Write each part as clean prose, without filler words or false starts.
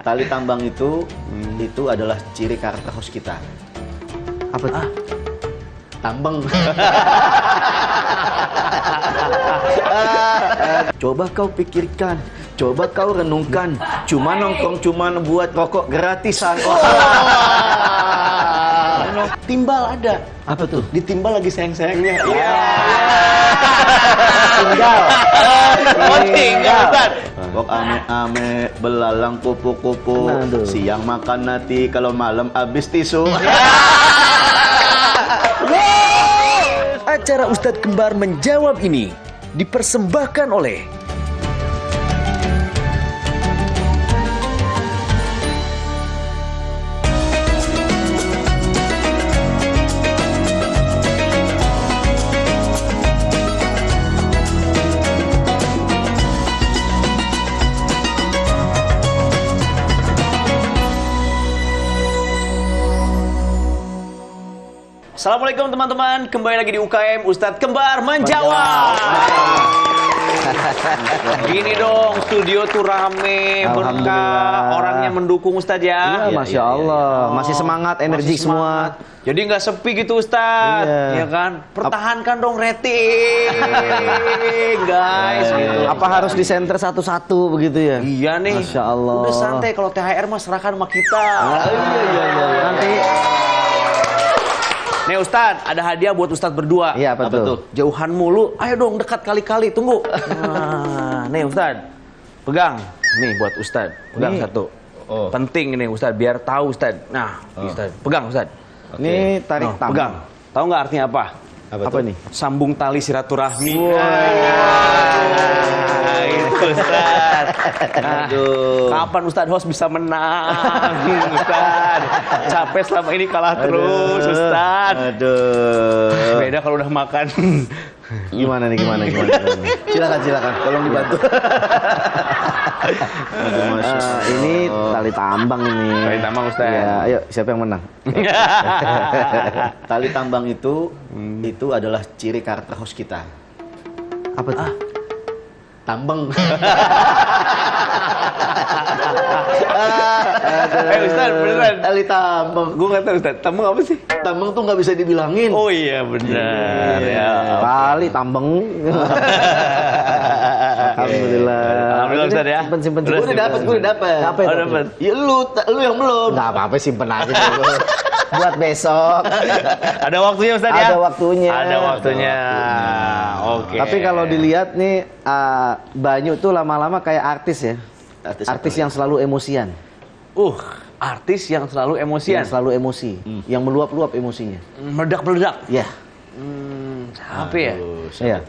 Tali tambang itu adalah ciri karakter host kita. Apa tuh? Tambang. Coba kau pikirkan, coba kau renungkan, cuma nongkrong, cuma buat rokok gratisan. Timbal ada. Apa tuh? Ditimbal lagi sayang-sayangnya. Tinggal. Oh, tinggal, Ustaz. Kok ame-ame, belalang kupu-kupu, Aduh. siang makan nasi, kalau malam habis tisu. Acara Ustadz Kembar Menjawab ini dipersembahkan oleh Assalamualaikum teman-teman, kembali lagi di UKM Ustadz Kembar Menjawab. Gini dong, studio tuh rame, berkah, Alhamdulillah. orangnya mendukung Ustadz ya. Iya, Masya Allah. Masih semangat, energi Masih semangat. semua. Jadi nggak sepi gitu Ustadz, Iya. ya kan? Pertahankan dong rating, guys. Gitu. Apa harus disenter satu-satu begitu ya? Iya nih. Masya Allah. Udah santai, kalau THR mah serahkan sama kita. Iya. Nanti Nih Ustadz, ada hadiah buat Ustadz berdua. Iya, apa tuh? Jauhan mulu, ayo dong dekat kali-kali, tunggu. Nah, nih Ustadz, pegang. Nih buat Ustadz, pegang Nih. satu. Oh. Penting ini Ustadz, biar tahu Ustadz. Nah, Ustadz, pegang Ustadz. ini tarik Noh, tambang. pegang. Tahu nggak artinya apa? Apa nih? Sambung tali silaturahmi. Itu Ustadz. Nah, kapan Ustadz host bisa menang? Ustadz, capek selama ini kalah terus Ustadz. Aduh. Beda kalau udah makan. Gimana nih? Silakan, tolong dibantu. Aduh, Masya Allah. Ini tali tambang ini. Tali tambang, Ustaz. Iya, ayo siapa yang menang? Tali tambang itu adalah ciri karakter host kita. Apa tuh? Tambang. Ustadz, beneran. Tali tambang. Gue nggak tahu Ustadz, tambang apa sih? Tambang tuh nggak bisa dibilangin. Oh iya benar. Ya. Tali tambang. Alhamdulillah. Alhamdulillah Ustadz ya. Simpen. Gue udah dapet. Apa itu? Oh, dapet. Ya lu yang belum. Nggak apa-apa, simpen aja dulu. Buat besok. Ada waktunya Ustadz ya? Ada waktunya. Ada waktunya. Oke. Tapi kalau dilihat nih, Banyu tuh lama-lama kayak artis ya. Artis yang selalu emosian. Artis yang selalu emosian. Yang selalu emosi. Yang meluap-luap emosinya. Meledak-meledak. Ya. Siapa ya? Iya.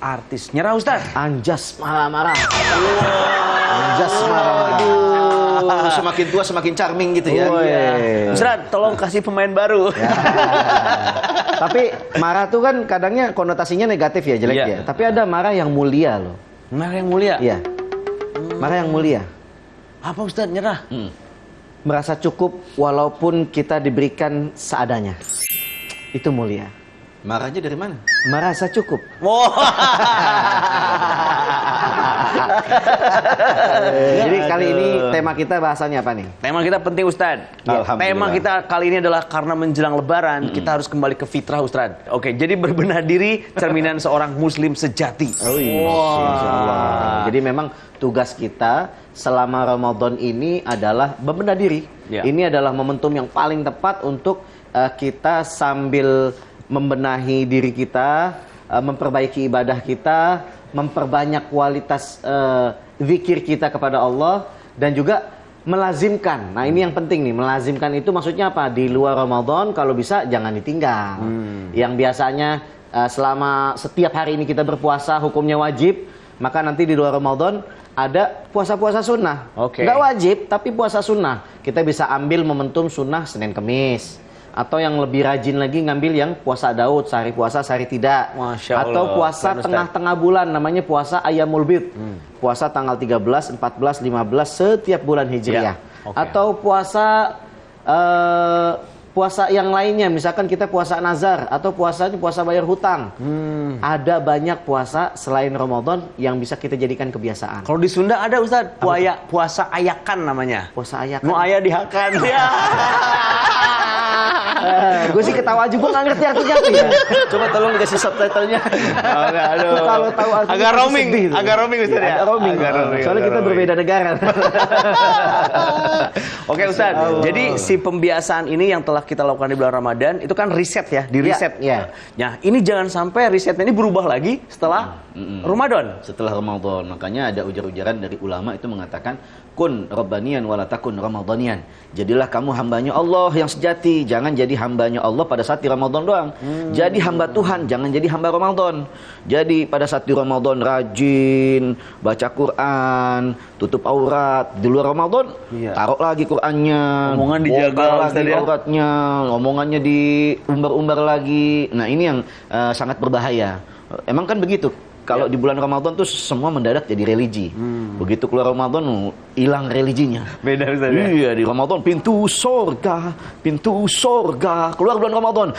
Artis. Nyerah Ustadz. Anjas marah-marah. Anjas marah-marah. Aduh, semakin tua semakin charming gitu ya. Ustadz, tolong kasih pemain baru. Ya. Tapi marah tuh kan kadangnya konotasinya negatif ya, jelek Iya. ya. Tapi ada marah yang mulia loh. Marah yang mulia. Iya. Marah yang mulia. Apa Ustadz nyerah? Merasa cukup walaupun kita diberikan seadanya. Itu mulia. Marahnya dari mana? Merasa cukup. Jadi kali ini tema kita bahasanya apa nih? Tema kita penting Ustadz. Alhamdulillah. Tema kita kali ini adalah karena menjelang Lebaran kita harus kembali ke fitrah Ustadz. Oke, jadi berbenah diri cerminan seorang Muslim sejati. Oh iya. Insya Allah. Jadi memang tugas kita selama Ramadan ini adalah membenah diri. Ya. Ini adalah momentum yang paling tepat untuk kita sambil membenahi diri kita, memperbaiki ibadah kita, memperbanyak kualitas zikir kita kepada Allah, dan juga melazimkan. Nah ini yang penting nih, melazimkan itu maksudnya apa? Di luar Ramadan kalau bisa jangan ditinggal. Yang biasanya selama setiap hari ini kita berpuasa hukumnya wajib, maka nanti di luar Ramadan ada puasa-puasa sunnah. Oke. Nggak wajib, tapi puasa sunnah. Kita bisa ambil momentum sunnah Senin Kemis. Atau yang lebih rajin lagi ngambil yang puasa Daud, sehari puasa, sehari tidak. Masya Allah. Atau puasa Keren, Ustaz. tengah-tengah bulan, namanya puasa Ayyamul Bid. Puasa tanggal 13, 14, 15 setiap bulan Hijriah. Ya, oke. Atau puasa puasa yang lainnya, misalkan kita puasa nazar atau puasa bayar hutang. Ada banyak puasa selain Ramadan yang bisa kita jadikan kebiasaan. Kalau di Sunda ada Ustadz, puasa ayakan namanya. Puasa ayakan. Mau ayah dihakan. Ya. Gue sih ketawa aja, gue nggak ngerti artinya apa ya. Coba tolong dikasih subtitlenya. Aduh. Kalau tahu artinya agak pasti roaming, sedih tuh. agak roaming Ustadz ya. Agak roaming. Soalnya kita berbeda negara. Oke Ustadz, jadi si pembiasaan ini yang telah kita lakukan di bulan Ramadan itu kan riset ya, di riset. Ya. Nah, ini jangan sampai risetnya ini berubah lagi setelah Ramadan. Setelah Ramadan, makanya ada ujar-ujaran dari ulama itu mengatakan kun rabbanian wala takun ramadhanian. Jadilah kamu hambanya Allah yang sejati, jangan jadi hambanya Allah pada saat di Ramadan doang. Jadi hamba Tuhan, jangan jadi hamba Ramadan. Jadi pada saat di Ramadan rajin baca Quran, tutup aurat. Di luar Ramadan taruh lagi Qurannya, Omongan dijaga bongkar lagi Ustaz, ya. auratnya, omongannya diumbar-umbar lagi. Nah ini yang sangat berbahaya. Emang kan begitu. Kalau di bulan Ramadan tuh semua mendadak jadi religi. Begitu keluar Ramadan hilang religinya. Beda Ustaz ya. Iya, di Ramadan pintu surga. Keluar bulan Ramadan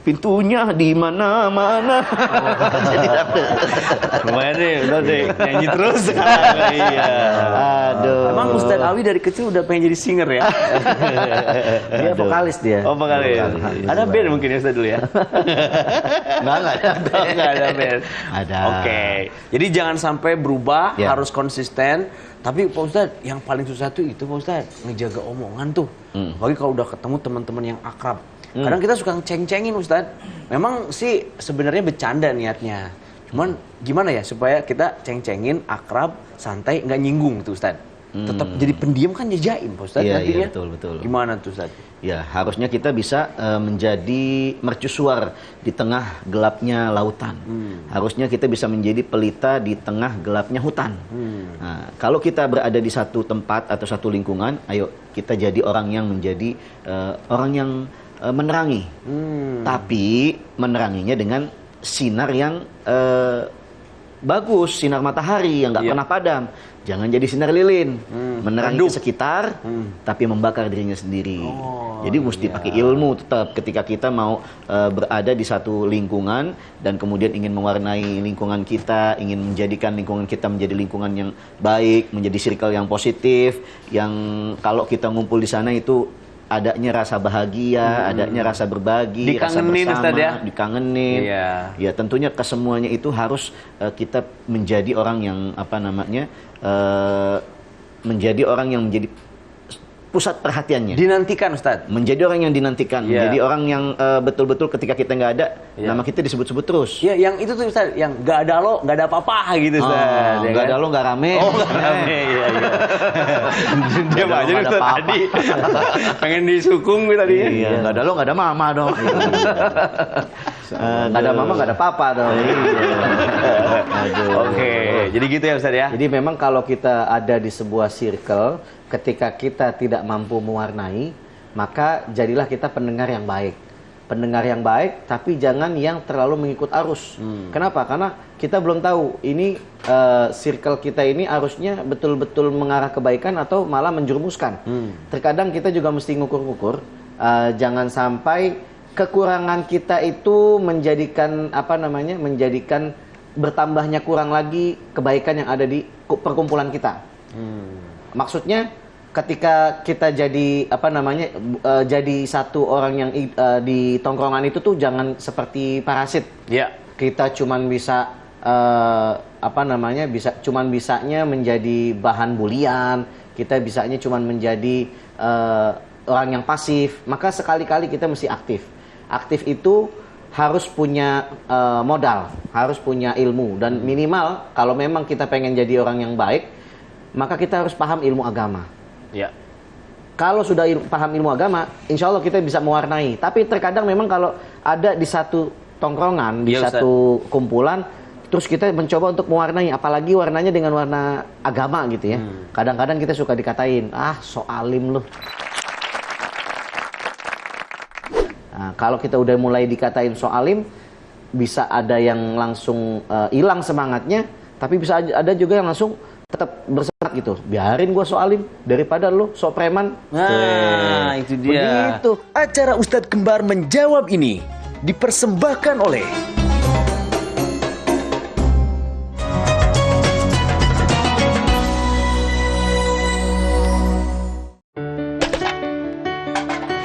pintunya di mana-mana. Lumayan deh, udah deh nyanyi terus sekarang. Iya. Aduh. Emang Ustadz Awi dari kecil udah pengen jadi singer ya? Dia vokalis dia. Oh, vokalis. Ada band mungkin ya Ustadz dulu ya? Enggak ada. Nggak ada band. Ada. Oke. Jadi jangan sampai berubah, Ya. harus konsisten. Tapi Pak Ustadz, yang paling susah tuh itu Pak Ustadz, ngejaga omongan tuh. Apalagi kalau udah ketemu teman-teman yang akrab. Kadang kita suka ceng-cengin Ustadz. Memang sih sebenarnya bercanda niatnya. Cuman gimana ya supaya kita ceng-cengin, akrab, santai, nggak nyinggung tuh Ustadz. Tetap jadi pendiam kan nyejain Pak Ustadz Iya, nantinya. iya, betul. Gimana tuh Ustadz? Ya, harusnya kita bisa menjadi mercusuar di tengah gelapnya lautan. Harusnya kita bisa menjadi pelita di tengah gelapnya hutan. Nah, kalau kita berada di satu tempat atau satu lingkungan, ayo kita jadi orang yang menjadi orang yang menerangi. Tapi meneranginya dengan sinar yang bagus, sinar matahari yang nggak pernah padam. Jangan jadi sinar lilin, menerangi ke sekitar, tapi membakar dirinya sendiri. Jadi mesti pakai ilmu tetap ketika kita mau berada di satu lingkungan dan kemudian ingin mewarnai lingkungan kita, ingin menjadikan lingkungan kita menjadi lingkungan yang baik, menjadi circle yang positif, yang kalau kita ngumpul di sana itu adanya rasa bahagia, adanya rasa berbagi, rasa Dikangenin, bersama, Ustaz, ya? dikangenin. Iya. Ya tentunya kesemuanya itu harus kita menjadi orang yang menjadi orang yang menjadi pusat perhatiannya. Dinantikan Ustadz. Menjadi orang yang dinantikan, Iya. menjadi orang yang betul-betul ketika kita nggak ada, nama kita disebut-sebut terus. Ya, yang itu tuh Ustadz, yang nggak ada lo, nggak ada apa-apa gitu Ustadz. Nggak ada lo, nggak rame. Oh, nggak rame, iya. Dia Nggak ada aja lo, nggak ada Ustadz apa-apa. tadi. Pengen disukung gue tadi. Iya, nggak ada lo, nggak ada mama dong. Nggak ada mama, nggak ada papa dong. Aduh. Oke, jadi gitu ya Ustadz ya. Jadi memang kalau kita ada di sebuah circle, ketika kita tidak mampu mewarnai, maka jadilah kita pendengar yang baik. Pendengar yang baik, tapi jangan yang terlalu mengikut arus. Kenapa? Karena kita belum tahu ini circle kita ini arusnya betul-betul mengarah kebaikan atau malah menjerumuskan. Terkadang kita juga mesti ngukur-ngukur, jangan sampai kekurangan kita itu menjadikan menjadikan bertambahnya kurang lagi kebaikan yang ada di perkumpulan kita. Maksudnya ketika kita jadi jadi satu orang yang di tongkrongan itu tuh jangan seperti parasit. Iya. Kita cuman bisa cuman bisanya menjadi bahan bulian, kita bisanya cuman menjadi orang yang pasif. Maka sekali-kali kita mesti aktif. Aktif itu harus punya modal, harus punya ilmu, dan minimal kalau memang kita pengen jadi orang yang baik, maka kita harus paham ilmu agama. Iya. Kalau sudah paham ilmu agama, insya Allah kita bisa mewarnai. Tapi terkadang memang kalau ada di satu tongkrongan, di Iya, Ustaz. satu kumpulan, terus kita mencoba untuk mewarnai, apalagi warnanya dengan warna agama gitu ya. Kadang-kadang kita suka dikatain, so alim lu. Nah, kalau kita udah mulai dikatain so alim, bisa ada yang langsung hilang semangatnya, tapi bisa ada juga yang langsung tetap bersemangat bersemangat gitu. Biarin gua sok alim daripada lu sok preman. Nah, itu dia. Begitu. Acara Ustadz Kembar menjawab ini dipersembahkan oleh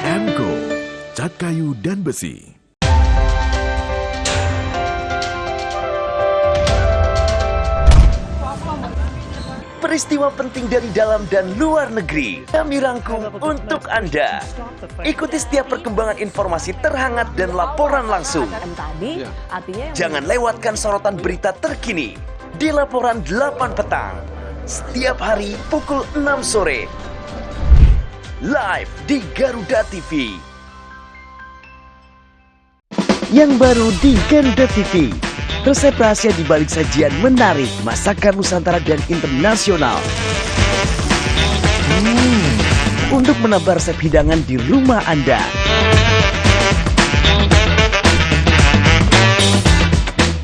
Emco, cat kayu dan besi. peristiwa penting dari dalam dan luar negeri. Kami rangkum untuk Anda. Ikuti setiap perkembangan informasi terhangat dan laporan langsung. Jangan lewatkan sorotan berita terkini di Laporan 8 petang. Setiap hari pukul 6 sore. Live di Garuda TV. Yang baru di Garuda TV. Resep rahasia di balik sajian menarik, masakan Nusantara dan internasional. Untuk menambah resep hidangan di rumah Anda.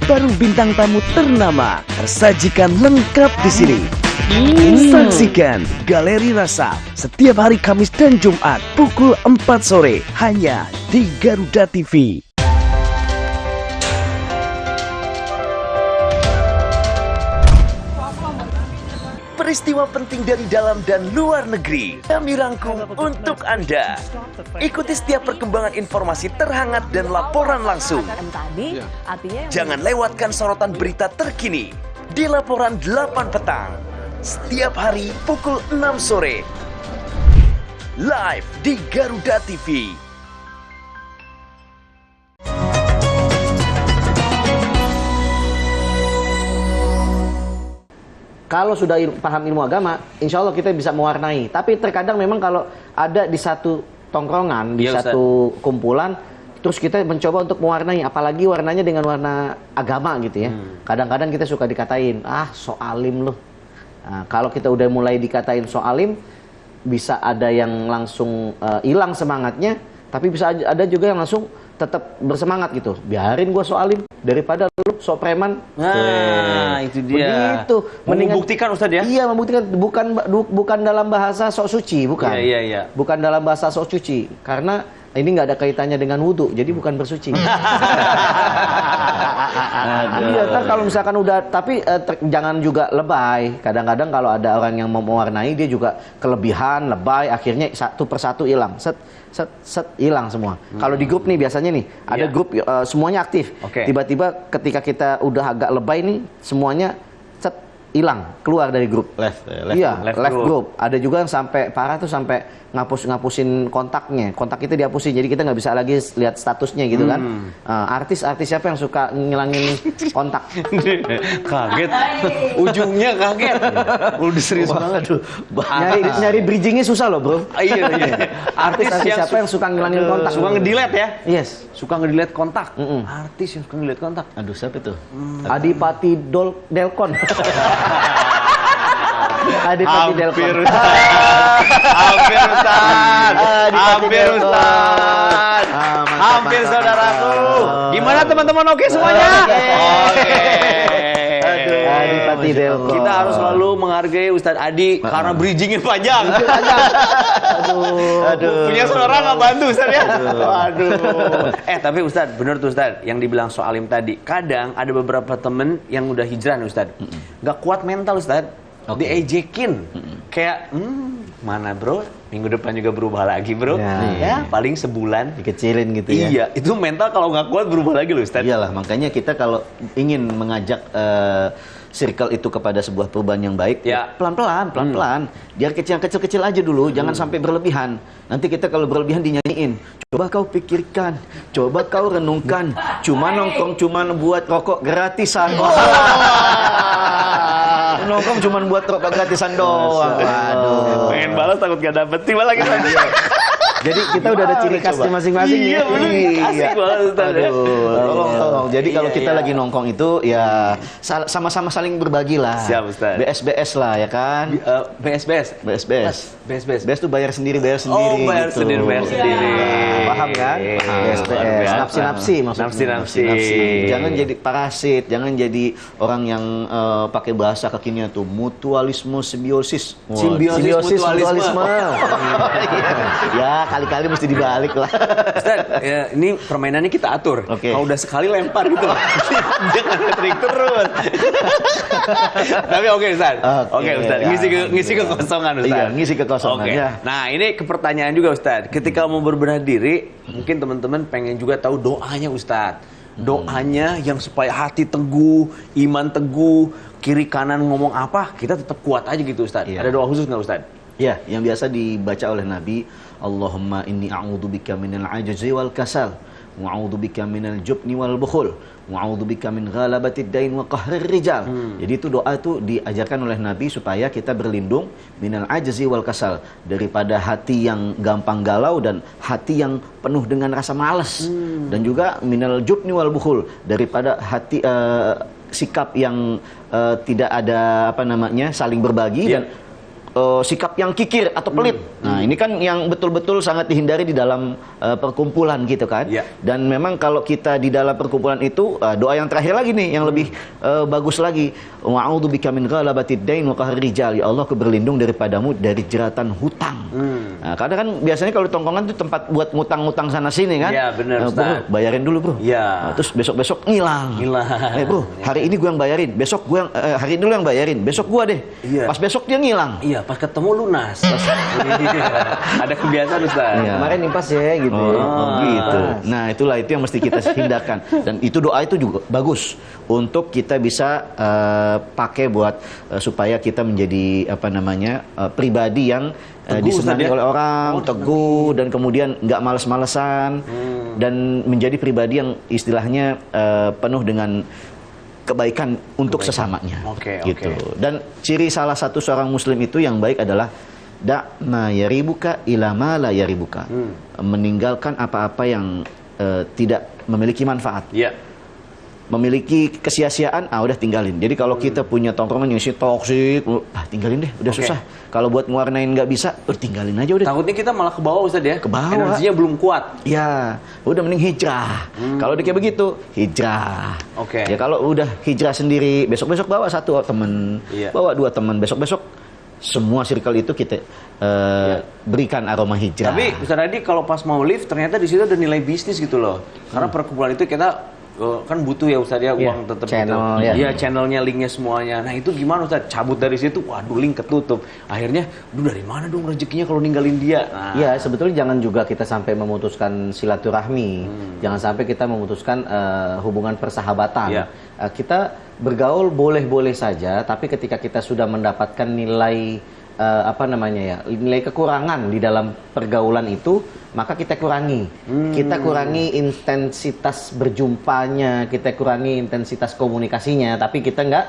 Baru bintang tamu ternama tersajikan lengkap di sini. Saksikan Galeri Rasa setiap hari Kamis dan Jumat pukul 4 sore hanya di Garuda TV. Peristiwa penting dari dalam dan luar negeri kami rangkum untuk Anda. Ikuti setiap perkembangan informasi terhangat dan laporan langsung. Jangan lewatkan sorotan berita terkini di Laporan 8 petang. Setiap hari pukul 6 sore. Live di Garuda TV. Kalau sudah paham ilmu agama, insya Allah kita bisa mewarnai. Tapi terkadang memang kalau ada di satu tongkrongan, di satu kumpulan, terus kita mencoba untuk mewarnai, apalagi warnanya dengan warna agama gitu ya. Kadang-kadang kita suka dikatain, so alim loh. Nah, kalau kita udah mulai dikatain so alim, bisa ada yang langsung hilang semangatnya, tapi bisa ada juga yang langsung tetap bersemangat gitu. Biarin gua so alim daripada lu so preman. Nah, itu dia. Begitu. Membuktikan Ustadz ya? Iya, membuktikan, bukan dalam bahasa sok suci, bukan. Iya. Bukan dalam bahasa sok suci, karena ini nggak ada kaitannya dengan wudhu, jadi bukan bersuci. Iya, kalau misalkan udah, tapi jangan juga lebay. Kadang-kadang kalau ada orang yang mau mewarnai, dia juga kelebihan, lebay, akhirnya satu persatu hilang. Set hilang semua. Kalau di grup nih biasanya nih ada grup semuanya aktif. Tiba-tiba ketika kita udah agak lebay nih, semuanya hilang, keluar dari grup. Left group. Ada juga yang sampai parah tuh sampai ngapusin kontaknya. Kontak kita dihapusin, jadi kita nggak bisa lagi lihat statusnya gitu kan. Artis siapa yang suka ngilangin kontak? Kaget. Ujungnya kaget. Udah serius banget. Nyari bridgingnya susah loh bro. Iya. Artis siapa yang suka ngilangin kontak? Suka nge-delete ya? Yes. Suka nge-delete kontak. Artis yang suka nge-delete kontak. Aduh, siapa itu? Adipati Delkon. Adipati Delkon. Hampir Ustaz. Hampir saudaraku. Gimana teman-teman, oke semuanya? Oke. Adipati Delkon. Kita harus selalu menghargai Ustadz Adi karena bridgingnya panjang. Aduh. Punya saudara nggak bantu Ustadz ya? Aduh. Tapi Ustadz, bener tuh Ustadz yang dibilang soal alim tadi. Kadang ada beberapa temen yang udah hijrah nih Ustadz. Nggak kuat mental Ustadz. Diejekin. Kayak, mana bro? Minggu depan juga berubah lagi bro. Ya paling sebulan. Dikecilin gitu ya. Iya, itu mental kalau nggak kuat berubah lagi loh Ustadz. Iyalah, makanya kita kalau ingin mengajak circle itu kepada sebuah perubahan yang baik, pelan-pelan. Biar kecil-kecil aja dulu, jangan sampai berlebihan. Nanti kita kalau berlebihan dinyanyiin. Coba kau pikirkan, coba kau renungkan. Cuma nongkrong, cuma buat rokok gratisan. Nongkrong cuma buat rokok gratisan doang. Waduh. Pengen balas takut gak dapet. Tiba lagi tadi. Jadi kita udah ada ciri khasnya masing-masing. Iya, bener. Asik banget Ustaz ya. Tolong. Jadi kalau kita iya. lagi nongkrong itu ya sama-sama saling berbagi lah. Siap, Ustaz. BS lah ya kan. BS. BS tuh bayar sendiri Oh, bayar gitu. sendiri. Paham kan? BS. Nafsi maksudnya. Nafsi. Jangan jadi parasit, jangan jadi orang yang pakai bahasa kekinian tuh mutualisme simbiosis. Mutualisme. Ya, kali-kali mesti dibalik lah. Ustaz, ya, ini permainannya kita atur. Oke. Kalau udah sekali lempar gitu, jangan trik terus. Tapi oke Ustaz. Oke Ustaz, ya. ngisi kekosongan Ustaz. Iya, ngisi kekosongan, Oke. ya. Nah, ini ke pertanyaan juga Ustaz. Ketika mau berbenah diri, mungkin teman-teman pengen juga tahu doanya Ustaz. Doanya yang supaya hati teguh, iman teguh, kiri kanan ngomong apa, kita tetap kuat aja gitu Ustaz. Iya. Ada doa khusus nggak Ustaz? Ya, yang biasa dibaca oleh Nabi, Allahumma inni a'udzubika minal ajzi wal kasal, wa a'udzubika minal jubni wal bukhul, wa a'udzubika min ghalabatid dain wa qahrir rijal. Jadi itu doa itu diajarkan oleh Nabi supaya kita berlindung minal ajzi wal kasal, daripada hati yang gampang galau dan hati yang penuh dengan rasa malas. Dan juga minal jubni wal bukhul, daripada hati sikap yang tidak ada saling berbagi dan sikap yang kikir atau pelit. Nah, ini kan yang betul-betul sangat dihindari di dalam perkumpulan gitu kan. Ya. Dan memang kalau kita di dalam perkumpulan itu doa yang terakhir lagi nih yang lebih bagus lagi. Wa'udzubika min ghalabatid dain wa qahrir rijal. Ya Allah, aku berlindung daripadamu dari jeratan hutang. Nah, karena kan biasanya kalau tongkongan itu tempat buat ngutang-ngutang sana sini kan. Iya, benar Ustaz. Bro, bayarin dulu, Bro. Iya. Nah, terus besok-besok ngilang. Bro, hari ini gua yang bayarin, besok gua yang hari ini dulu yang bayarin, besok gua deh. Iya. Pas besok dia ngilang. Iya, pas ketemu lunas. Iya. Ada kebiasaan Ustaz. Iya. Kemarin impas ya gitu. Gitu. Nah, itu yang mesti kita hindarkan. Dan itu doa itu juga bagus untuk kita bisa pakai buat supaya kita menjadi pribadi yang disenangi oleh orang, teguh, dan kemudian nggak males-malesan, dan menjadi pribadi yang istilahnya penuh dengan kebaikan untuk sesamanya. Oke. Gitu. Dan ciri salah satu seorang muslim itu yang baik adalah ma yaribuka ila ma la yaribuka. Meninggalkan apa-apa yang tidak memiliki manfaat. Iya. Memiliki kesia-siaan, udah tinggalin. Jadi kalau kita punya tongkrongan yang toksik, tinggalin deh, udah susah. Kalau buat ngewarnain nggak bisa, tinggalin aja udah. Takutnya kita malah ke bawah Ustaz ya. Ke bawah. Energinya belum kuat. Ya, udah mending hijrah. Kalau udah kayak begitu, hijrah. Oke. Ya kalau udah hijrah sendiri, besok-besok bawa satu teman, bawa dua teman, besok-besok semua circle itu kita berikan aroma hijrah. Tapi Ustaz Adi kalau pas mau live ternyata di situ ada nilai bisnis gitu loh. Karena perkumpulan itu kita kan butuh ya Ustaz ya, uang tetap channel, gitu. ya. Iya, channelnya, linknya semuanya. Nah itu gimana Ustaz? Cabut dari situ, waduh link ketutup. Akhirnya, dari mana dong rezekinya kalau ninggalin dia? Nah. Iya, sebetulnya jangan juga kita sampai memutuskan silaturahmi. Jangan sampai kita memutuskan hubungan persahabatan. Iya. Kita bergaul boleh-boleh saja, tapi ketika kita sudah mendapatkan nilai nilai kekurangan di dalam pergaulan itu, maka kita kurangi. Kita kurangi intensitas berjumpanya, kita kurangi intensitas komunikasinya, tapi kita nggak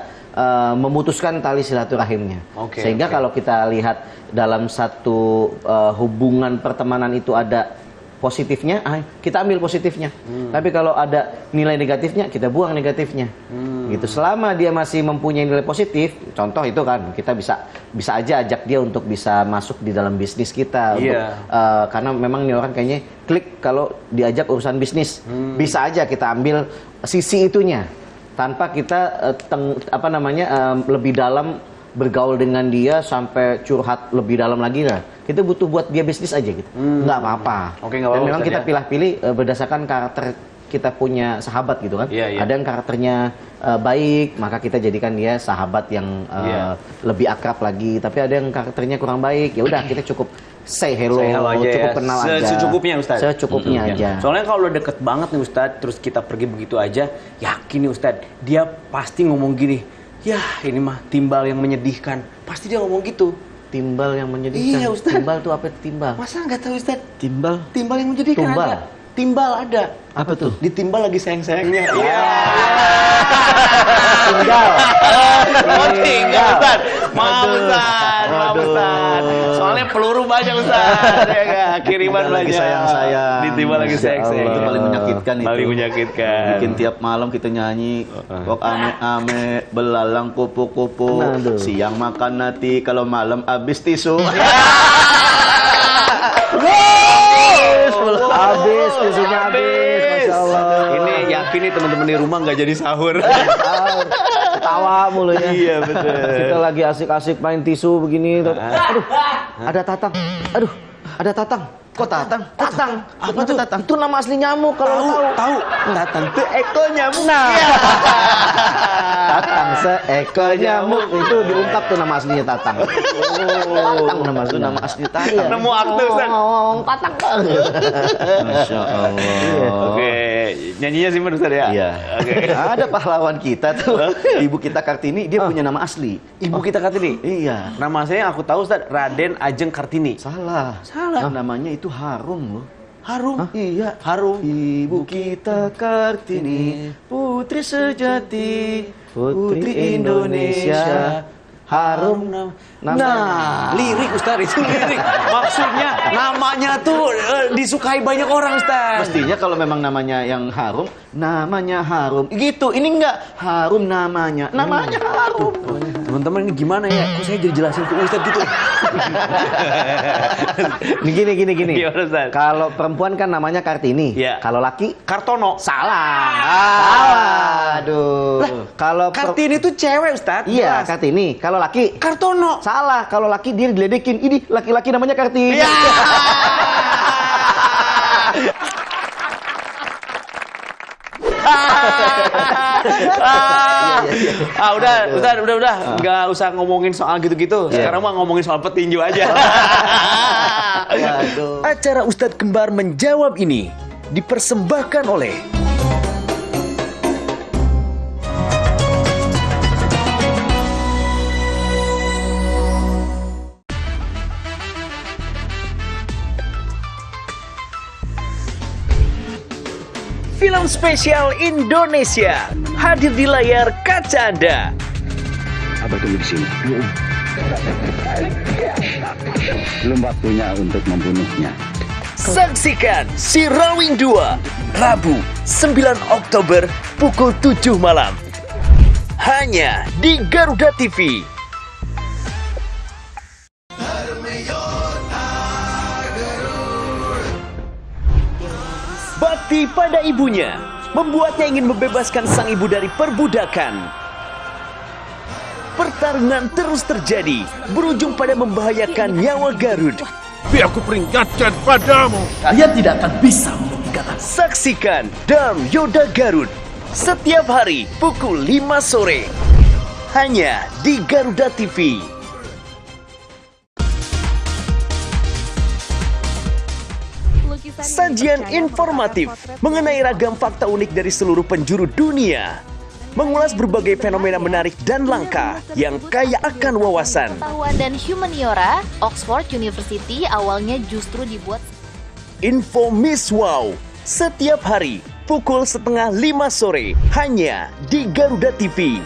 memutuskan tali silaturahimnya. Sehingga kalau kita lihat dalam satu hubungan pertemanan itu ada positifnya, kita ambil positifnya. Tapi kalau ada nilai negatifnya, kita buang negatifnya. Gitu. Selama dia masih mempunyai nilai positif, contoh itu kan kita bisa aja ajak dia untuk bisa masuk di dalam bisnis kita. Untuk, karena memang nih orang kayaknya klik kalau diajak urusan bisnis. Bisa aja kita ambil sisi itunya tanpa kita lebih dalam bergaul dengan dia sampai curhat lebih dalam lagi lah. Kita butuh buat dia bisnis aja gitu. Nggak apa-apa. Oke, nggak apa-apa. Dan memang kita pilih-pilih berdasarkan karakter kita punya sahabat gitu kan. Iya. Ada yang karakternya baik, maka kita jadikan dia sahabat yang lebih akrab lagi. Tapi ada yang karakternya kurang baik, ya udah kita cukup say hello aja, cukup kenal aja. Secukupnya Ustaz. Secukupnya aja. Soalnya kalau udah deket banget nih Ustaz, terus kita pergi begitu aja, yakin nih Ustaz, dia pasti ngomong gini, ya ini mah timbal yang menyedihkan. Pasti dia ngomong gitu. Timbal yang menyedihkan. Iya, Ustaz. Timbal tuh apa itu timbal? Masa nggak tahu Ustaz? Timbal. Timbal yang menyedihkan Tumbal. ada. Timbal ada. Apa tuh? Ditimbal lagi sayang-sayangnya. Iya. Tinggal. Oh, tinggal Ustaz. Maaf Ustaz. maaf Ustaz. Soalnya peluru banyak Ustaz. Ya enggak? Kiriman Lagi banyak. sayang-sayang. Ditiba lagi sayang-sayang. Itu paling menyakitkan itu. Paling menyakitkan. Bikin tiap malam kita nyanyi, kok ame-ame, belalang kupu-kupu, siang makan nasi, kalau malam habis tisu. Habis, tisunya habis. Masya Allah. Ini yakin nih teman-teman di rumah nggak jadi sahur. Ketawa mulu ya. Iya betul. Kita lagi asik-asik main tisu begini. Aduh, ada tatang. Aduh, ada tatang. Kok tatang? Tatang. Apa tuh tatang? Itu nama asli nyamuk kalau tahu. Tahu. Datang tuh ekor nyamuk. Nah, tatang seekor nyamuk itu diungkap tuh nama aslinya tatang. Tatang nama Itu aslinya. nama asli tatang. Nemu akte Ustaz. Ngomong tatang. Masya Allah. Oke, nyanyinya simpen Ustaz ya. Iya. Oke. Ada pahlawan kita tuh, ibu kita Kartini, dia punya nama asli. Ibu kita Kartini. Iya. Nama saya aku tahu Ustaz, Raden Ajeng Kartini. Salah. Namanya itu Harum loh. Harum. Iya. Harum. Ibu kita Kartini, putri sejati, putri Indonesia. Harum. Nah, lirik Ustaz itu lirik. Maksudnya namanya tuh disukai banyak orang Ustaz. Mestinya kalau memang namanya yang Harum, namanya Harum. Gitu, ini enggak Harum namanya. Namanya Harum. Teman-teman ini gimana ya? Kok saya jadi jelasin ke Ustaz gitu? Gini. Gimana, Ustaz? Kalau perempuan kan namanya Kartini. Iya. Kalau laki Kartono. salah. Salah. Aduh. Kalau Kartini tuh cewek Ustaz. Iya, Jelas. Kartini. Kalau laki Kartono. salah. Kalau laki dia diledekin. Ini laki-laki namanya Kartini. Ya. udah. Nggak usah ngomongin soal gitu-gitu. Sekarang mah ngomongin soal petinju aja. Waduh. Acara Ustadz Kembar menjawab ini dipersembahkan oleh Film Spesial Indonesia hadir di layar kaca Anda. Abah tunggu di sini. Belum waktunya untuk membunuhnya. Saksikan Si Rawing 2 Rabu 9 Oktober pukul 7 malam hanya di Garuda TV. Bakti pada ibunya membuatnya ingin membebaskan sang ibu dari perbudakan. Pertarungan terus terjadi, berujung pada membahayakan nyawa Garud. Biar aku peringatkan padamu. Kalian tidak akan bisa menghentikan. Saksikan Darm Yoda Garud setiap hari pukul 5 sore hanya di Garuda TV. Sajian informatif mengenai ragam fakta unik dari seluruh penjuru dunia. Mengulas berbagai fenomena menarik dan langka yang kaya akan wawasan. Pengetahuan dan humaniora, Oxford University awalnya justru dibuat Info Miss Wow setiap hari pukul 4:30 sore hanya di Garuda TV.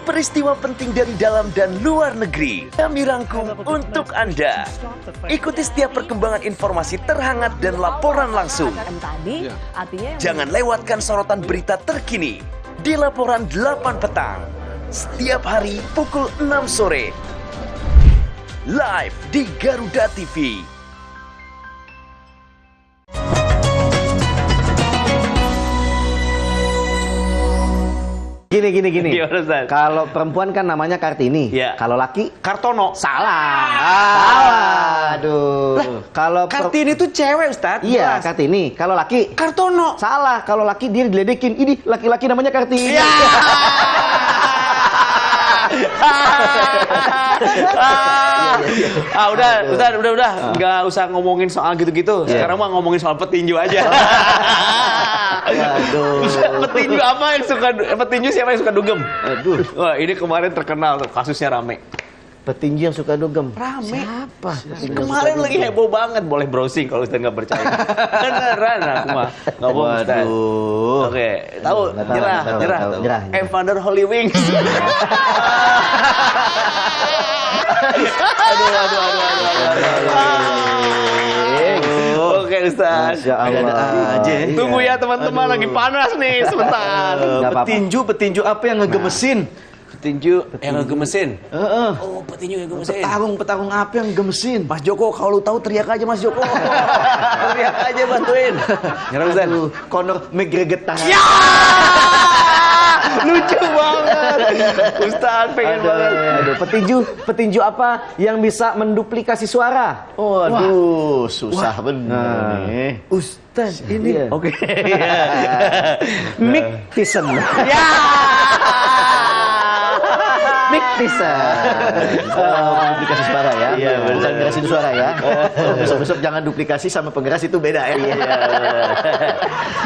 Peristiwa penting dari dalam dan luar negeri kami rangkum untuk Anda. Ikuti setiap perkembangan informasi terhangat dan laporan langsung. Jangan lewatkan sorotan berita terkini di laporan 8 petang. Setiap hari pukul 6 sore. Live di Garuda TV. Gini. Gimana, Ustaz? Kalau perempuan kan namanya Kartini. Iya. Kalau laki Kartono. salah. Salah. Aduh. Kalau Kartini tuh cewek Ustaz. iya, Jelas. Kartini. Kalau laki Kartono. salah. Kalau laki dia diledekin. Ini laki-laki namanya Kartini. Ya. Udah. Nggak usah ngomongin soal gitu-gitu. Sekarang mah ngomongin soal petinju aja. Waduh. Petinju apa yang suka? Petinju siapa yang suka dugem? Aduh. Wah, ini kemarin terkenal tuh, kasusnya rame. Petinju yang suka dugem. Rame. Siapa? Kemarin lagi heboh banget, boleh browsing kalau Ustaz nggak percaya. Beneran aku mah. Nggak bohong Ustaz. Oke, tahu? Nyerah. Evander Hollywings. Oke Ustaz. Masya Allah. Tunggu ya teman-teman, lagi panas nih sebentar. Petinju apa yang ngegemesin? Petinju yang ngegemesin. Oh, petinju yang ngegemesin. Petarung apa yang gemesin? Mas Joko, kalau lu tahu teriak aja Mas Joko. Teriak aja, bantuin. Nyerah Ustaz. Conor McGregor tangan. Ya! Lucu banget. Ustaz pengen banget. Aduh, petinju apa yang bisa menduplikasi suara? Waduh, susah bener nih. Ustaz, ini. Oke. Mick Tyson. Ya! Mick Tyson. Duplikasi suara ya. Iya, Bukan ngerasin suara ya. Besok-besok jangan duplikasi sama pengeras, itu beda ya.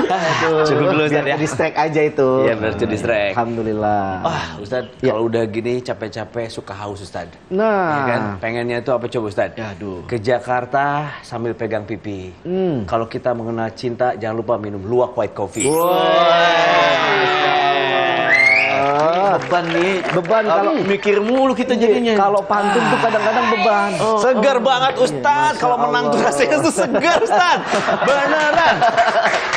Aduh, Cukup dulu Ustaz ya. Distract aja itu. Iya, benar to distract. Alhamdulillah. Wah, Ustaz, kalau udah gini capek-capek suka haus Ustaz. Nah, Ya kan? Pengennya itu apa coba Ustaz? Aduh. Ke Jakarta sambil pegang pipi. Kalau kita mengenal cinta, jangan lupa minum luwak white coffee. Beban nih. beban kalau mikir mulu kita jadinya. Kalau pantun tuh kadang-kadang beban. Segar banget Ustaz, kalau menang tuh rasanya tuh segar Ustaz. Beneran.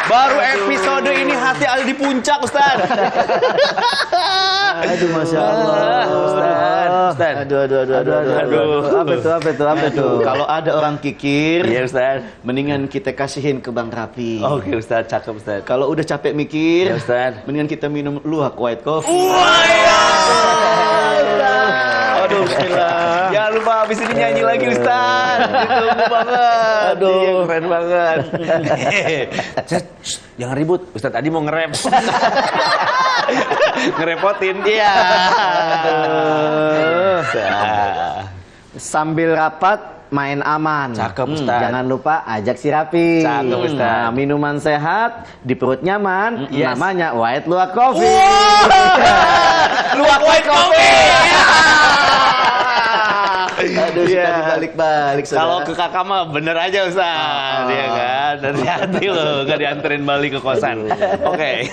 Baru episode ini hati ada di puncak Ustaz. Aduh, Masya Allah. Ustaz. Aduh. Apa itu? Kalau ada orang kikir, Iya Ustaz. mendingan kita kasihin ke Bang Rapi. Oke Ustaz, cakep Ustaz. Kalau udah capek mikir, Ya, Ustaz. mendingan kita minum luwak white coffee. Aduh, bismillah. Jangan lupa habis ini nyanyi lagi Ustaz. Ditunggu banget. Aduh. Iya, keren banget. Jangan ribut. Ustaz tadi mau nge-rap. Ngerepotin dia. Sambil rapat main aman. Cakep, Ustaz. Jangan lupa ajak si Rapi. Cakep, Ustaz. Nah, minuman sehat, di perut nyaman, Yes. namanya White Luwak Coffee. Luwak white coffee. Aduh, suka dibalik-balik. Kalau ke kakak mah bener aja Ustaz, ya kan? Hati-hati loh, gak dianterin balik ke kosan. Oke.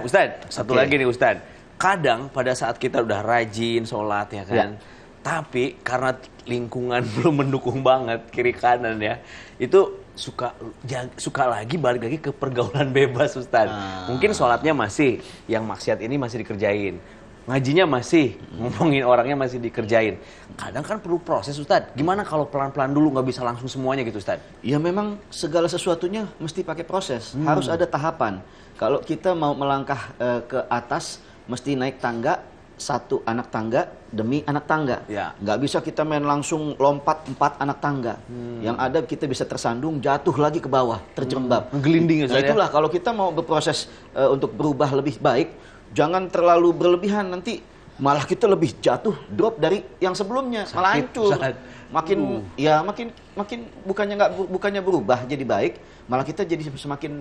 Ustaz, satu lagi nih Ustaz. Kadang pada saat kita udah rajin sholat ya kan, tapi karena lingkungan belum mendukung banget kiri kanan ya, itu suka lagi balik lagi ke pergaulan bebas Ustaz. Mungkin sholatnya masih, yang maksiat ini masih dikerjain. Ngajinya masih, ngomongin orangnya masih dikerjain. Kadang kan perlu proses Ustaz. Gimana kalau pelan-pelan dulu nggak bisa langsung semuanya gitu Ustaz? Ya memang segala sesuatunya mesti pakai proses, harus ada tahapan. Kalau kita mau melangkah ke atas, mesti naik tangga, satu anak tangga demi anak tangga. Ya. Nggak bisa kita main langsung lompat 4 anak tangga. Yang ada kita bisa tersandung, jatuh lagi ke bawah, terjerembab. Gelinding ya, Nah Ustaz, ya? itulah kalau kita mau berproses untuk berubah lebih baik, jangan terlalu berlebihan, nanti malah kita lebih jatuh, drop dari yang sebelumnya, malah hancur. Makin bukannya berubah jadi baik, malah kita jadi semakin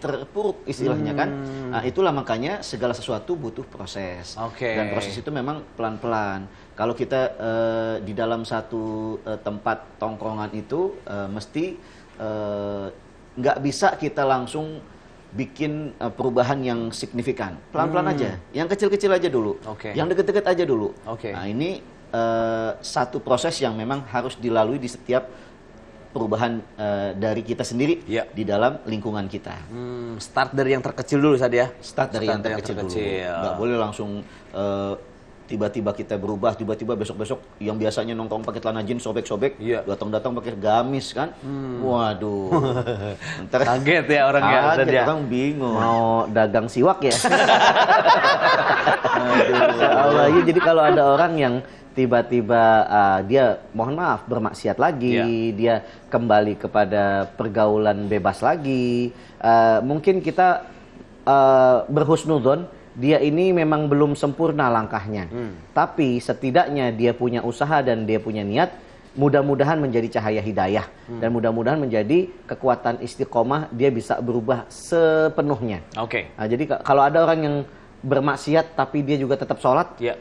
terpuruk istilahnya kan. Nah, itulah makanya segala sesuatu butuh proses. Oke. Dan proses itu memang pelan-pelan. Kalau kita di dalam satu tempat tongkrongan itu mesti nggak bisa kita langsung bikin perubahan yang signifikan. Pelan-pelan aja. Yang kecil-kecil aja dulu. Oke. Yang deket-deket aja dulu. Oke. Nah, ini satu proses yang memang harus dilalui di setiap perubahan dari kita sendiri Ya. di dalam lingkungan kita. Start dari yang terkecil dulu Ustaz ya. Start dari yang terkecil dulu. Nggak boleh langsung tiba-tiba kita berubah, tiba-tiba besok-besok yang biasanya nongkrong pakai celana jeans sobek-sobek, Iya. datang-datang pakai gamis kan. Waduh. Ntar Kaget ya orangnya Ustaz kaget, ya. orang bingung. Mau dagang siwak ya? Allah, ya, jadi kalau ada orang yang tiba-tiba dia mohon maaf bermaksiat lagi, dia kembali kepada pergaulan bebas lagi, mungkin kita berhusnudzon dia ini memang belum sempurna langkahnya, tapi setidaknya dia punya usaha dan dia punya niat. Mudah-mudahan menjadi cahaya hidayah dan mudah-mudahan menjadi kekuatan istiqomah, dia bisa berubah sepenuhnya. Oke. Nah, jadi kalau ada orang yang bermaksiat tapi dia juga tetap sholat, Ya.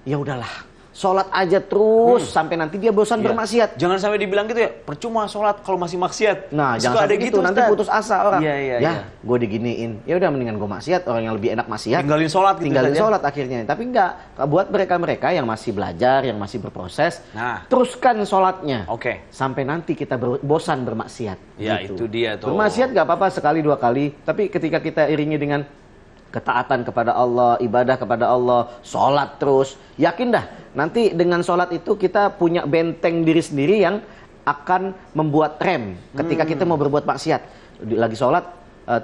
ya udahlah, sholat aja terus sampai nanti dia bosan bermaksiat. Jangan sampai dibilang gitu ya, percuma sholat kalau masih maksiat. Nah, Suka jangan sampai gitu, nanti Ustaz. putus asa orang. Iya. Gue diginiin. Ya udah mendingan gue maksiat, orang yang lebih enak maksiat. Tinggalin sholat gitu Tinggalin saja. sholat akhirnya. Tapi enggak, buat mereka-mereka yang masih belajar, yang masih berproses, Nah. teruskan sholatnya. Oke. Sampai nanti kita bosan bermaksiat. Ya, itu dia tuh. Bermaksiat nggak apa-apa sekali dua kali, tapi ketika kita iringi dengan ketaatan kepada Allah, ibadah kepada Allah, sholat terus, yakin dah nanti dengan sholat itu kita punya benteng diri sendiri yang akan membuat rem ketika kita mau berbuat maksiat. Lagi sholat,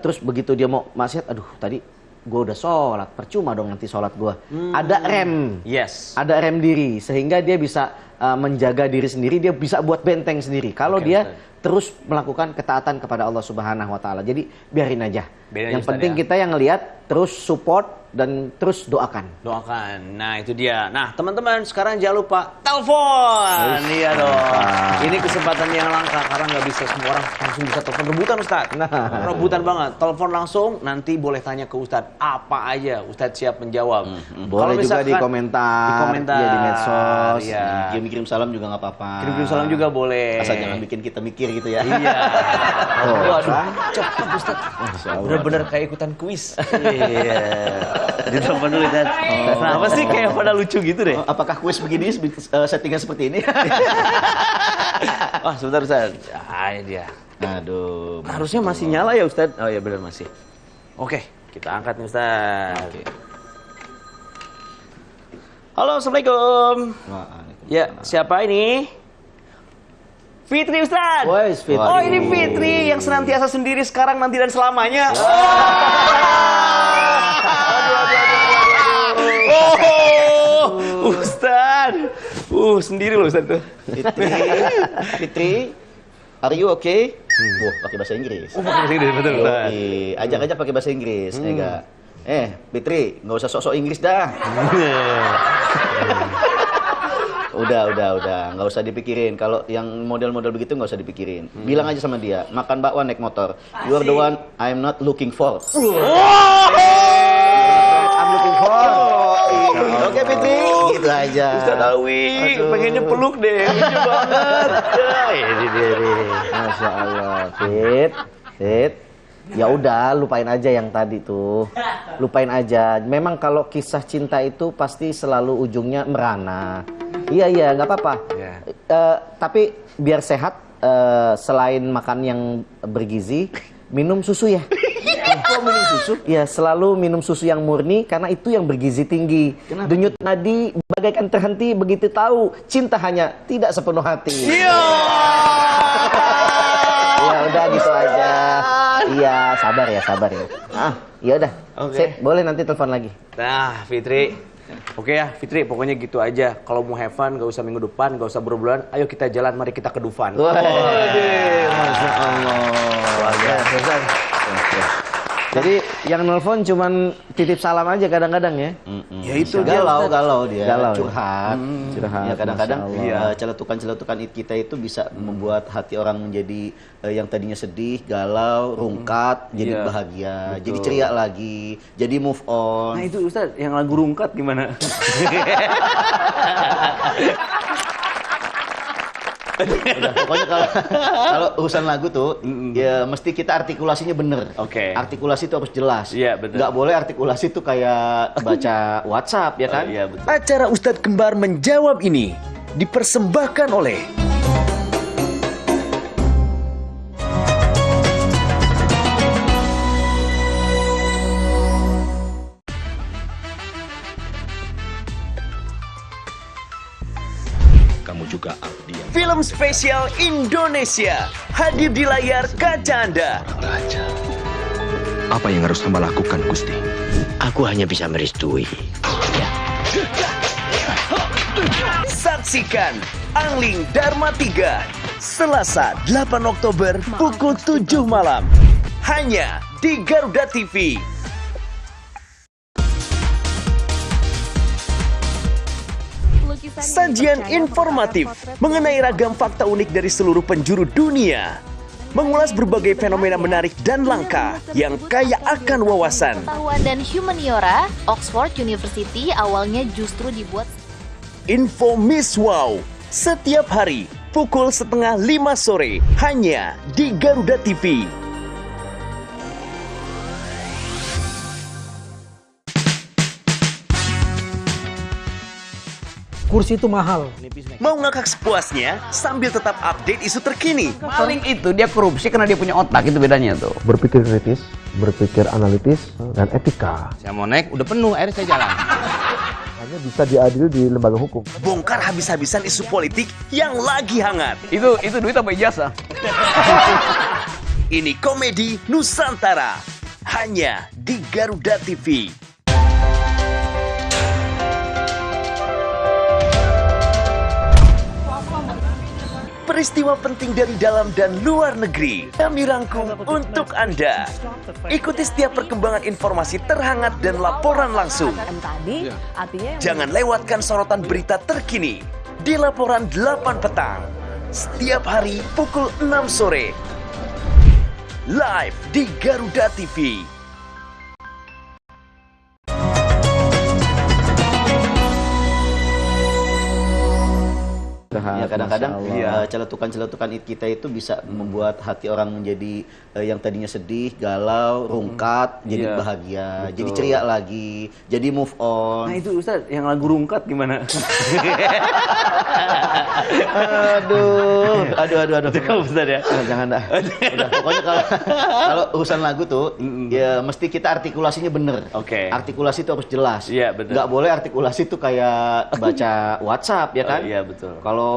terus begitu dia mau maksiat, aduh tadi gue udah sholat, percuma dong nanti sholat gue. Ada rem, Yes. ada rem diri sehingga dia bisa menjaga diri sendiri, dia bisa buat benteng sendiri. Kalau dia terus melakukan ketaatan kepada Allah Subhanahu Wa Taala, jadi biarin aja. Yang penting kita yang ngelihat, terus support dan terus doakan. Doakan. Nah, itu dia. Nah, teman-teman, sekarang jangan lupa telepon. Iya dong. Ini kesempatan yang langka karena nggak bisa semua orang langsung bisa telepon rebutan, Ustaz. Rebutan banget. Telepon langsung, nanti boleh tanya ke Ustaz apa aja. Ustaz siap menjawab. Boleh juga di komentar, ya, di medsos. Ya. Kirim salam juga nggak apa-apa. Kirim salam juga boleh. Asal jangan bikin kita mikir gitu ya. Iya. Oh, Waduh, cepet Ustaz. Bener-bener kayak ikutan kuis. Iya. Ditelepon dulu, Ustaz. Kenapa sih kayak pada lucu gitu deh? Apakah kuis begini settingan seperti ini? Wah, sebentar Ustaz. Ah, ini dia. Aduh. Harusnya masih nyala ya Ustaz? Oh iya benar masih. Oke, kita angkat nih Ustaz. Oke. Halo, Assalamualaikum. Waalaikumsalam. Ya, siapa ini? Fitri Ustaz. Wes, Fitri. Oh, ini Fitri yang senantiasa sendiri sekarang, nanti dan selamanya. Oh, Ustaz. Sendiri loh Ustaz tuh. Fitri, are you okay? Wah, pakai bahasa Inggris. Pakai bahasa Inggris, betul Ustaz. Ajak-ajak pakai bahasa Inggris, enggak. Fitri, nggak usah sok-sok Inggris dah. Udah, nggak usah dipikirin. Kalau yang model-model begitu nggak usah dipikirin. Bilang aja sama dia, makan bakwan naik motor. You are the one I'm not looking for. I'm looking for. Oke Fitri, gitu aja. Ustaz Alwi, pengennya peluk deh, lucu banget. Ini dia nih. Masya Allah, Fit. Ya udah, lupain aja yang tadi tuh. Lupain aja. Memang kalau kisah cinta itu pasti selalu ujungnya merana. Iya, nggak apa-apa. Tapi biar sehat, selain makan yang bergizi, minum susu ya. Kok minum susu? Ya, selalu minum susu yang murni karena itu yang bergizi tinggi. Denyut nadi bagaikan terhenti begitu tahu cinta hanya tidak sepenuh hati. Ya udah gitu aja. Iya, sabar ya. Ya udah. Oke. Boleh nanti telepon lagi. Nah, Fitri. Oke ya, Fitri, pokoknya gitu aja. Kalau mau have fun, gak usah minggu depan, gak usah berbulan. Ayo kita jalan, mari kita ke Dufan. Masya Allah. Jadi yang nelfon cuman titip salam aja kadang-kadang ya. Ya itu galau dia, Galau, ya? curhat. Curhat, Ya kadang-kadang Masya Allah. celetukan kita itu bisa membuat hati orang menjadi yang tadinya sedih, galau, rungkat, jadi Iya. bahagia, jadi ceria lagi, jadi move on. Nah itu Ustaz, yang lagu rungkat gimana? Udah, pokoknya kalau urusan lagu tuh ya mesti kita artikulasinya bener. Oke. Artikulasi itu harus jelas. Iya, betul. Nggak boleh artikulasi tuh kayak baca WhatsApp ya kan? Iya, betul. Acara Ustadz Kembar menjawab ini dipersembahkan oleh Kamu juga abdi yang Film Spesial Indonesia hadir di layar kaca Anda. raja. Apa yang harus hamba lakukan, Gusti? Aku hanya bisa merestui. Saksikan Angling Dharma 3 Selasa 8 Oktober pukul 7 malam hanya di Garuda TV. Sajian informatif mengenai ragam fakta unik dari seluruh penjuru dunia. Mengulas berbagai fenomena menarik dan langka yang kaya akan wawasan. Pengetahuan dan humaniora, Oxford University awalnya justru dibuat Info Miss Wow setiap hari pukul 4:30 sore hanya di Garuda TV. Kursi itu mahal. Mau ngakak sepuasnya sambil tetap update isu terkini. Paling itu dia korupsi karena dia punya otak, itu bedanya tuh. Berpikir kritis, berpikir analitis, dan etika. Saya mau naik, udah penuh, akhirnya saya jalan. Hanya bisa diadili di lembaga hukum. Bongkar habis-habisan isu politik yang lagi hangat. Itu duit apa ijazah? Ini Komedi Nusantara hanya di Garuda TV. Peristiwa penting dari dalam dan luar negeri kami rangkum untuk Anda. Ikuti setiap perkembangan informasi terhangat dan laporan langsung. Jangan lewatkan sorotan berita terkini di Laporan 8 petang. Setiap hari pukul 6 sore. Live di Garuda TV. Ya, kadang-kadang celetukan-celetukan kita itu bisa membuat hati orang menjadi yang tadinya sedih, galau, rungkat, jadi bahagia, jadi ceria lagi, jadi move on. Nah itu Ustaz, yang lagu rungkat gimana? Aduh. Ustaz ya? Jangan dah. Udah, pokoknya kalau urusan lagu tuh, ya mesti kita artikulasinya bener. Oke. Artikulasi itu harus jelas. Iya, betul. Nggak boleh artikulasi itu kayak baca WhatsApp, ya kan? Iya, betul. Kalau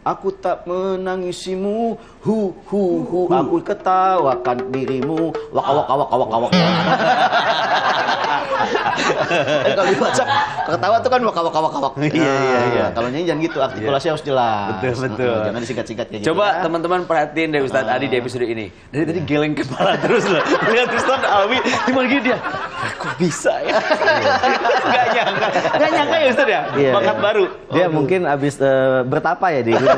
aku tak menangisimu, aku ketawakan dirimu, wak. Kalau dibaca ketawa tuh kan wak. Iya. Kalau nyanyi jangan gitu, artikulasi harus jelas. Betul. Jangan disingkat-singkat kayak gitu. Coba teman-teman perhatiin deh Ustadz Adi di episode ini. Dari tadi geleng kepala terus loh. Lihat Ustadz Alwi, gimana gini dia? Kok bisa ya? Gak nyangka ya Ustadz ya? Bakat baru. Dia mungkin abis bertapa ya di gunung.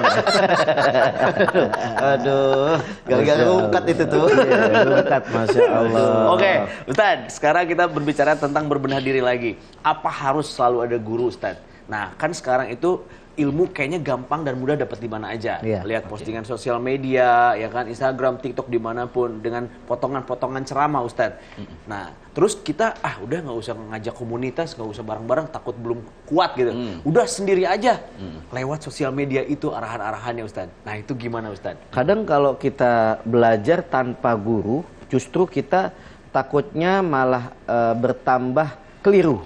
Aduh, gara-gara rungkat itu tuh. Rungkat, Masya Allah. Oke, Ustadz, sekarang kita berbicara tentang berbenah diri lagi. Apa harus selalu ada guru, Ustadz? Nah, kan sekarang itu ilmu kayaknya gampang dan mudah dapat di mana aja. Lihat postingan sosial media, ya kan, Instagram, TikTok, dimanapun dengan potongan-potongan ceramah, Ustadz. Nah, terus kita udah nggak usah ngajak komunitas, nggak usah bareng-bareng, takut belum kuat gitu. Udah sendiri aja, lewat sosial media itu arahan-arahannya, Ustadz. Nah, itu gimana, Ustadz? Kadang kalau kita belajar tanpa guru, justru kita takutnya malah bertambah keliru.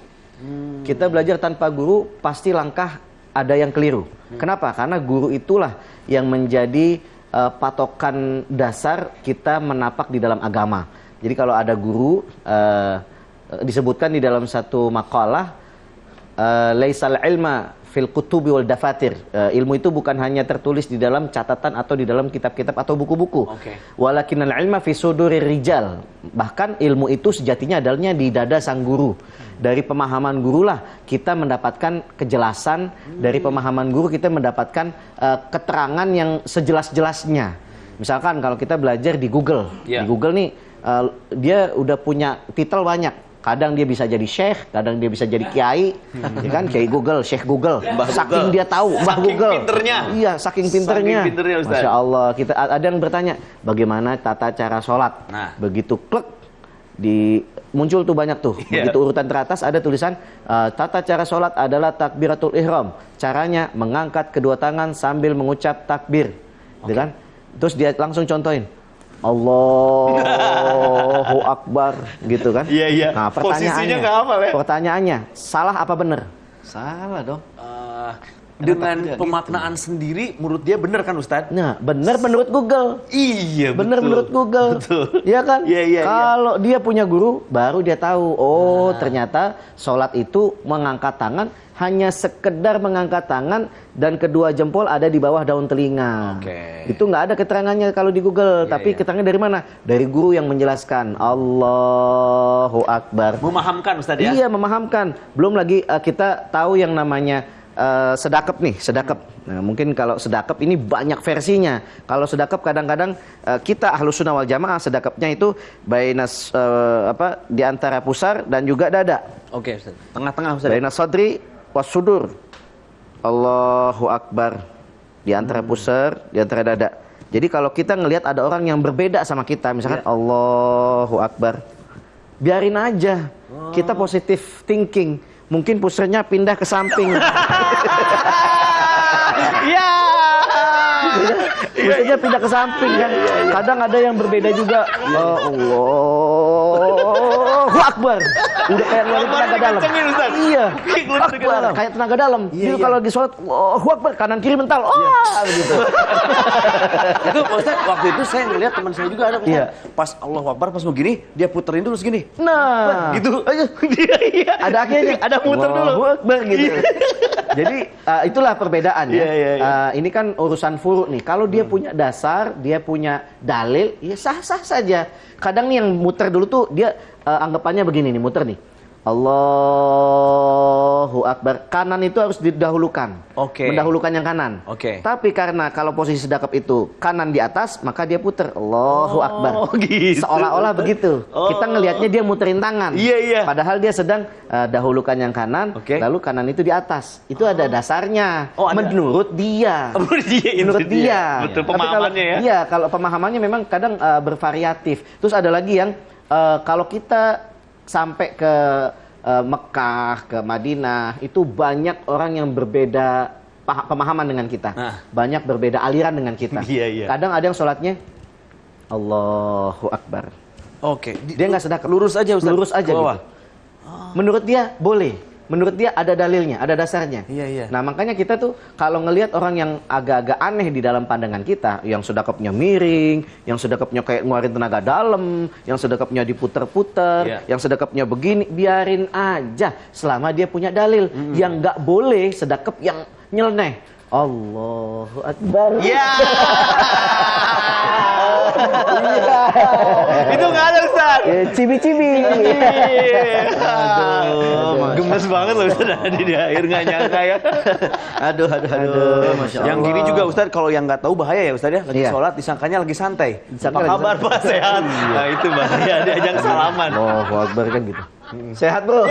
Kita belajar tanpa guru, pasti langkah ada yang keliru. Kenapa? Karena guru itulah yang menjadi patokan dasar kita menapak di dalam agama. Jadi kalau ada guru, disebutkan di dalam satu makalah, laisal ilma fil kutubi wal dafatir. Ilmu itu bukan hanya tertulis di dalam catatan atau di dalam kitab-kitab atau buku-buku. Walakinnal ilma fi sudurir rijal. Bahkan ilmu itu sejatinya adanya di dada sang guru. Dari pemahaman guru lah kita mendapatkan kejelasan, dari pemahaman guru kita mendapatkan keterangan yang sejelas-jelasnya. Misalkan kalau kita belajar di Google, di Google nih dia udah punya titel banyak. Kadang dia bisa jadi syekh, kadang dia bisa jadi kiai, ya kan? Kiai Google, syekh Google. Saking dia tahu, Mbah Google. Pinternya. Iya, saking pinternya. Ustaz. Masya Allah. Kita ada yang bertanya, bagaimana tata cara sholat? Nah. Begitu klik muncul tuh banyak tuh. Begitu urutan teratas ada tulisan tata cara sholat adalah takbiratul ihram. Caranya mengangkat kedua tangan sambil mengucap takbir, gitu kan? Terus dia langsung contohin. Allahu Akbar, gitu kan? Iya. Nah, Posisinya nggak hafal ya? Pertanyaannya, salah apa benar? Salah dong. Dengan pemaknaan sendiri, menurut dia benar kan, Ustadz? Nah, benar menurut Google. Iya, benar menurut Google. Betul. Iya kan? Iya. Kalau dia punya guru, baru dia tahu. Oh, ternyata sholat itu mengangkat tangan, hanya sekedar mengangkat tangan dan kedua jempol ada di bawah daun telinga. Itu nggak ada keterangannya kalau di Google. Tapi keterangan dari mana? Dari guru yang menjelaskan. Allahu Akbar. Memahamkan, Ustadz ya? Iya, memahamkan. Belum lagi kita tahu yang namanya sedekap nih, sedekap. Nah, mungkin kalau sedekap ini banyak versinya. Kalau sedekap kadang-kadang kita Ahlus Sunnah wal Jamaah sedekapnya itu bainas di antara pusar dan juga dada. Oke, Ustaz. Tengah-tengah, Ustaz. Bainas sadri was sudur. Allahu Akbar. Di antara pusar, di antara dada. Jadi kalau kita ngelihat ada orang yang berbeda sama kita, misalkan Allahu Akbar, biarin aja. Kita positive thinking. Mungkin pusarnya pindah ke samping. Iya. Pusarnya pindah ke samping kan. Kadang ada yang berbeda juga. Allahu Akbar. Udah kayak ngeluarin tenaga dalam. Iya. Akbar, kayak tenaga dalam. Jadi kalau lagi sholat, Allahu Akbar, kanan kiri mental. Begitu. Itu Ustaz, waktu itu saya ngeliat teman saya juga ada Ustaz. Pas Allahu Akbar, pas mau gini, dia puterin dulu segini. Nah, gitu. Ada akhirnya, ada muter dulu. Allahu Akbar gitu. Jadi itulah perbedaan ya. Ini kan urusan furu nih. Kalau dia punya dasar, dia punya dalil, ya sah-sah saja. Kadang nih yang muter dulu tuh dia anggapannya begini nih, muter nih. Allahu Akbar. Kanan itu harus didahulukan. Mendahulukan yang kanan. Tapi karena kalau posisi sedekap itu kanan di atas, maka dia puter. Allahu Akbar. Gitu. Seolah-olah begitu. Kita ngelihatnya dia muterin tangan. Padahal dia sedang dahulukan yang kanan, lalu kanan itu di atas. Itu ada dasarnya. Menurut dia. Menurut dia. Betul pemahamannya ya. Iya, kalau pemahamannya memang kadang bervariatif. Terus ada lagi yang kalau kita sampai ke Mekah, ke Madinah, itu banyak orang yang berbeda pemahaman dengan kita. Banyak berbeda aliran dengan kita. Kadang ada yang sholatnya Allahu Akbar. Dia nggak sedekap. Lurus aja Ustaz. Lurus aja gitu. Menurut dia boleh. Menurut dia ada dalilnya, ada dasarnya. Nah makanya kita tuh kalau ngelihat orang yang agak-agak aneh di dalam pandangan kita, yang sedekapnya miring, yang sedekapnya kayak ngeluarin tenaga dalam, yang sedekapnya diputer-puter, yang sedekapnya begini, biarin aja selama dia punya dalil. Yang nggak boleh sedekap yang nyeleneh. Allahu Akbar. Itu nggak ada Ustaz. Cibi-cibi. Gemes banget loh Ustaz di akhir nggak nyangka ya. Aduh, Masya Allah. Yang gini juga Ustaz, kalau yang nggak tahu bahaya ya Ustaz ya. Lagi sholat disangkanya lagi santai. Apa kabar Pak, sehat? Nah itu bahaya, diajak salaman. Allahu Akbar kan gitu. Sehat bro.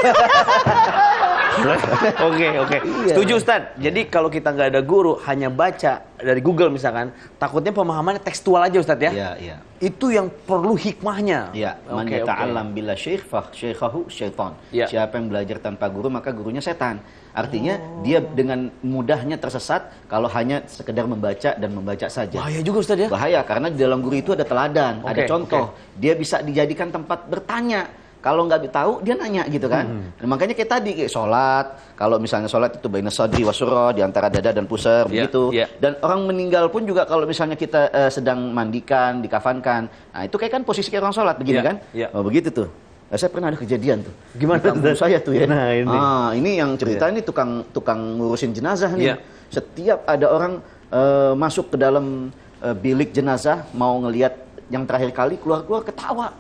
Oke. Setuju Ustaz. Jadi kalau kita nggak ada guru, hanya baca dari Google misalkan, takutnya pemahamannya tekstual aja Ustaz ya. Iya. Itu yang perlu hikmahnya. Man yata'allam bila syekh fa syekhahu syaitan. Siapa yang belajar tanpa guru maka gurunya setan. Artinya dia dengan mudahnya tersesat kalau hanya sekedar membaca dan membaca saja. Bahaya juga Ustaz ya. Bahaya karena di dalam guru itu ada teladan, ada contoh. Dia bisa dijadikan tempat bertanya. Kalau nggak tahu dia nanya gitu kan. Nah, makanya kayak tadi kayak sholat, kalau misalnya sholat itu baina sadri wa surra, di antara dada dan pusar begitu. Dan orang meninggal pun juga kalau misalnya kita sedang mandikan, dikafankan, nah itu kayak kan posisi kayak orang sholat begini kan. Oh begitu tuh. Nah, saya pernah ada kejadian tuh. Gimana tuh? Saya tuh ya. Nah, ini yang cerita ini tukang ngurusin jenazah nih. Setiap ada orang masuk ke dalam bilik jenazah mau ngelihat yang terakhir kali keluar ketawa.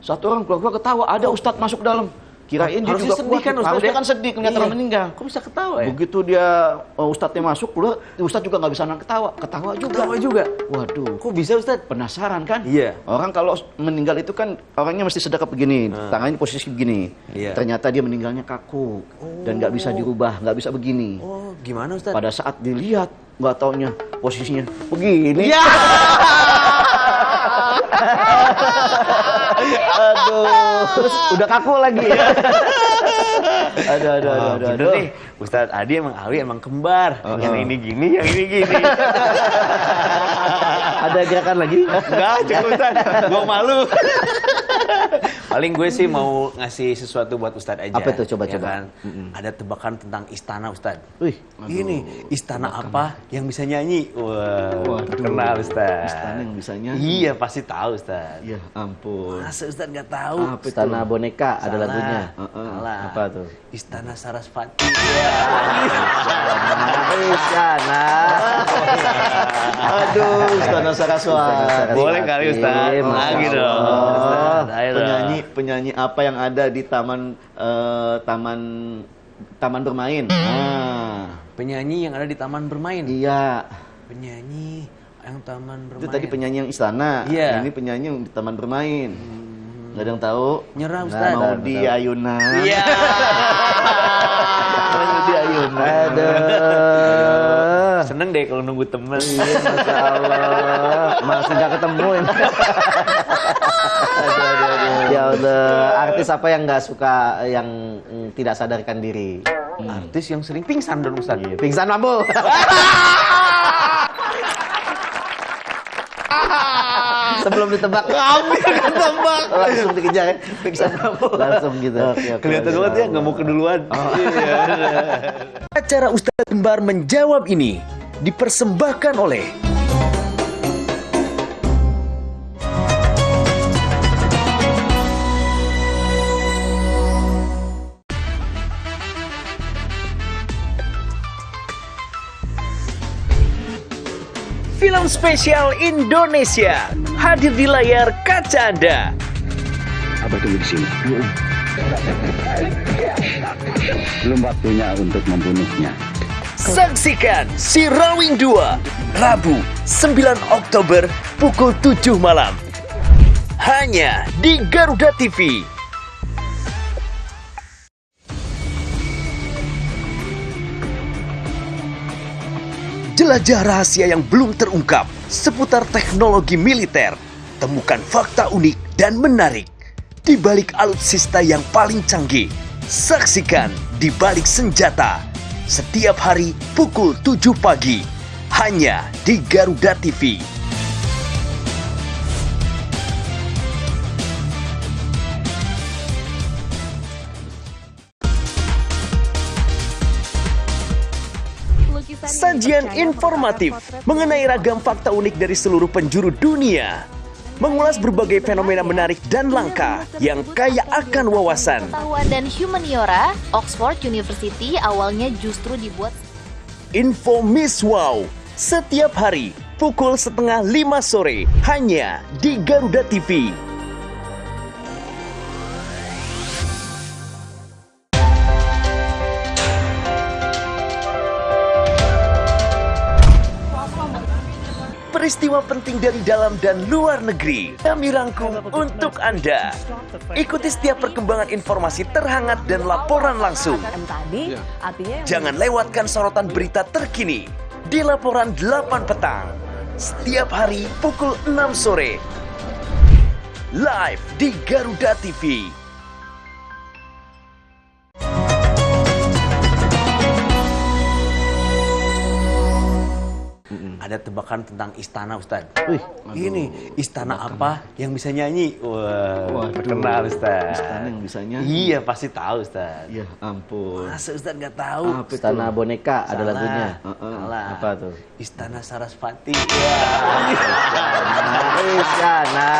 Satu orang keluar ketawa, ada ustadz masuk ke dalam. Kirain dia juga sedih kan ustadz. Harusnya kan sedih kelihatan orang meninggal. Kok bisa ketawa ya? Begitu dia ustadznya masuk keluar, ustadz juga nggak bisa nahan ketawa. Ketawa juga. Waduh. Kok bisa ustadz? Penasaran kan? Iya. Orang kalau meninggal itu kan orangnya mesti sedekap begini, tangannya posisi begini. Ternyata dia meninggalnya kaku dan nggak bisa dirubah, nggak bisa begini. Oh, gimana ustadz? Pada saat dilihat, nggak taunya posisinya begini. Aduh, terus udah kaku lagi. Aduh. Nih, Ustadz Adi emang kembar. Yang ini gini, yang ini gini. Ada gerakan lagi? Enggak, cukup Ustadz. Gue malu. Paling gue sih mau ngasih sesuatu buat Ustadz aja. Apa itu? Coba. Kan? Ada tebakan tentang istana Ustadz. Wih, ini istana apa yang bisa nyanyi? Wah, terkenal Ustadz. Istana yang bisa nyanyi? Iya, pasti tahu Ustadz. Ya ampun. Masa Ustadz nggak tahu? Istana boneka ada lagunya. Salah. Apa tuh? Istana Sarasvati. Istana. Aduh, Istana Sarasvati. Boleh kali Ustadz. Lagi dong. Penyanyi apa yang ada di taman bermain? Penyanyi yang ada di taman bermain. Iya. Penyanyi yang taman bermain. Itu tadi penyanyi yang istana. Iya. Ini penyanyi yang di taman bermain. Nggak ada yang tahu. Nyerah Ustadz. Maudy Ayunda. Iya. Wahyudi Ayuna. Aduh. Seneng deh kalau nunggu temen. Iya, Masya Allah. Masih nggak ketemu ini. Ya udah, artis apa yang nggak suka yang tidak sadarkan diri? Artis yang sering pingsan dong Ustaz. Pingsan mampu. Sebelum ditebak, hampir ketebak. Langsung dikejar ya, pingsan mampu. Langsung gitu. Kelihatan banget ya, nggak mau keduluan. Acara Ustadz Kembar menjawab ini dipersembahkan oleh Film Spesial Indonesia hadir di layar kaca Anda. Abah tunggu di sini. Belum waktunya untuk membunuhnya. Saksikan Si Rawing 2 Rabu 9 Oktober pukul 7 malam hanya di Garuda TV. Jelajah rahasia yang belum terungkap seputar teknologi militer. Temukan fakta unik dan menarik di balik alutsista yang paling canggih. Saksikan Di Balik Senjata setiap hari pukul 7 pagi hanya di Garuda TV. Sajian informatif mengenai ragam fakta unik dari seluruh penjuru dunia. Mengulas berbagai fenomena menarik dan langka yang kaya akan wawasan. Pengetahuan dan humaniora, Oxford University awalnya justru dibuat Info Miss Wow setiap hari pukul 4:30 sore hanya di Garuda TV. Peristiwa penting dari dalam dan luar negeri kami rangkum untuk Anda. Ikuti setiap perkembangan informasi terhangat dan laporan langsung. Jangan lewatkan sorotan berita terkini di laporan 8 petang. Setiap hari pukul 6 sore. Live di Garuda TV. Ada tebakan tentang istana Ustaz. Ini istana apa yang bisa nyanyi? Wah, terkenal Ustaz. Istana yang bisa nyanyi. Iya, pasti tahu Ustaz. Ya ampun. Masa Ustaz nggak tahu? Istana Boneka ada Salah. lagunya. Salah. Apa tuh? Istana Sarasvati. Istana.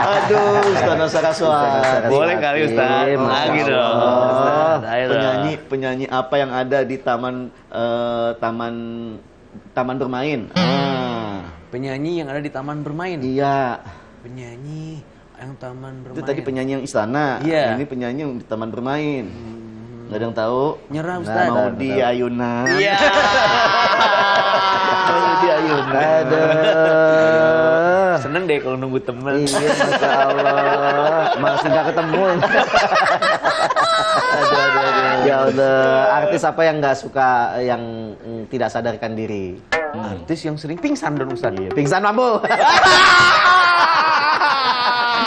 Aduh, Istana Saraswati. Boleh kali Ustaz. Lagi dong. Ustaz, ayo dong. Penyanyi apa yang ada di taman bermain? Penyanyi yang ada di taman bermain. Iya. Penyanyi yang taman bermain. Itu tadi penyanyi yang istana. Iya. Ini penyanyi yang di taman bermain. Nggak ada yang tahu? Nyerah Ustaz. Maudi Ayuna. Iya. Maudi Ayuna. Aduh. Seneng deh kalau nunggu temen. Iya, Masya Allah. Masih nggak ketemu ini. Ya udah, artis apa yang nggak suka yang tidak sadarkan diri? Artis yang sering pingsan dong Ustaz. Pingsan mampu.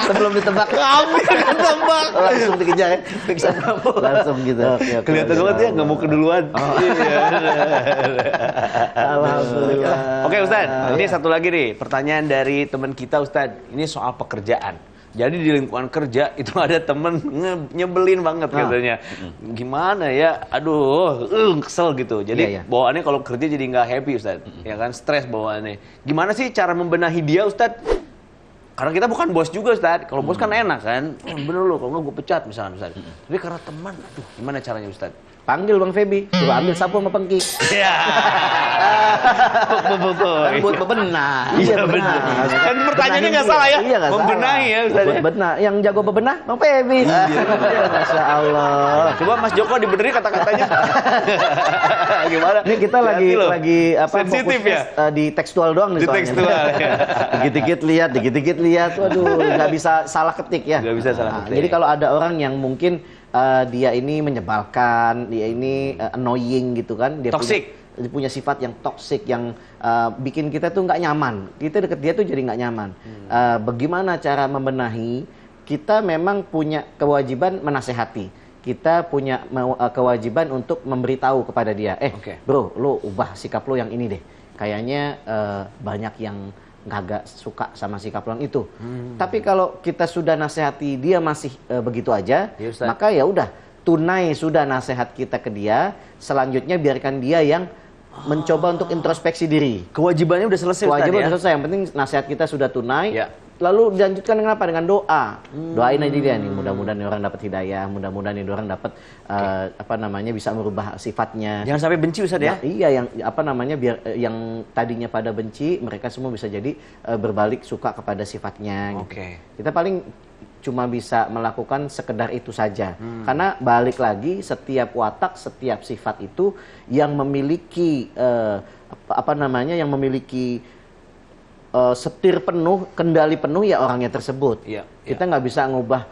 Sebelum ditebak, hampir ketebak. Langsung dikejar ya, pingsan mampu. Langsung gitu. Kelihatan banget ya, nggak mau keduluan. Alhamdulillah. Oke Ustaz, ini satu lagi nih pertanyaan dari teman kita Ustaz. Ini soal pekerjaan. Jadi di lingkungan kerja itu ada temen nyebelin banget katanya. Gimana ya? Aduh, kesel gitu. Jadi bawaannya kalau kerja jadi nggak happy Ustaz. Ya kan, stres bawaannya. Gimana sih cara membenahi dia Ustaz? Karena kita bukan bos juga Ustaz. Kalau bos kan enak kan. Bener loh, kalau nggak gue pecat misalnya Ustaz. Tapi karena teman, aduh gimana caranya Ustaz? Panggil Bang Feby, coba ambil sapu sama pengki. Iya. Kan buat bebenah. Iya benar. Kan pertanyaannya nggak salah ya. Iya, nggak salah. Membenahi ya Ustaz. Buat bebenah. Yang jago bebenah Bang Feby. Masya Allah. Coba Mas Joko dibenerin kata-katanya. Gimana? Ini kita lagi apa? Sensitif fokusnya, ya? di tekstual doang nih Di soalnya. tekstual, ya. Dikit-dikit lihat. Waduh, nggak bisa salah ketik ya. Nggak bisa salah ketik. Jadi kalau ada orang yang mungkin dia ini menyebalkan, dia ini annoying gitu kan. Dia Toxic. Dia punya sifat yang toksik yang bikin kita tuh nggak nyaman. Kita deket dia tuh jadi nggak nyaman. Bagaimana cara membenahi? Kita memang punya kewajiban menasehati. Kita punya kewajiban untuk memberitahu kepada dia, bro, lo ubah sikap lo yang ini deh. Kayaknya banyak yang nggak suka sama sikap lo yang itu. Tapi kalau kita sudah nasehati dia masih begitu aja, maka ya udah, tunai sudah nasihat kita ke dia. Selanjutnya biarkan dia yang mencoba untuk introspeksi diri. Kewajibannya udah selesai. Kewajiban udah selesai. Yang penting nasihat kita sudah tunai. Lalu dilanjutkan dengan apa? Dengan doa. Doain aja dia nih. Mudah-mudahan orang dapat hidayah. Mudah-mudahan orang dapat bisa merubah sifatnya. Jangan sampai benci Ustaz ya. Iya, yang biar yang tadinya pada benci, mereka semua bisa jadi berbalik suka kepada sifatnya. Gitu. Kita paling cuma bisa melakukan sekedar itu saja. Karena balik lagi, setiap watak, setiap sifat itu yang memiliki yang memiliki setir penuh, kendali penuh ya orangnya tersebut. Kita nggak bisa ngubah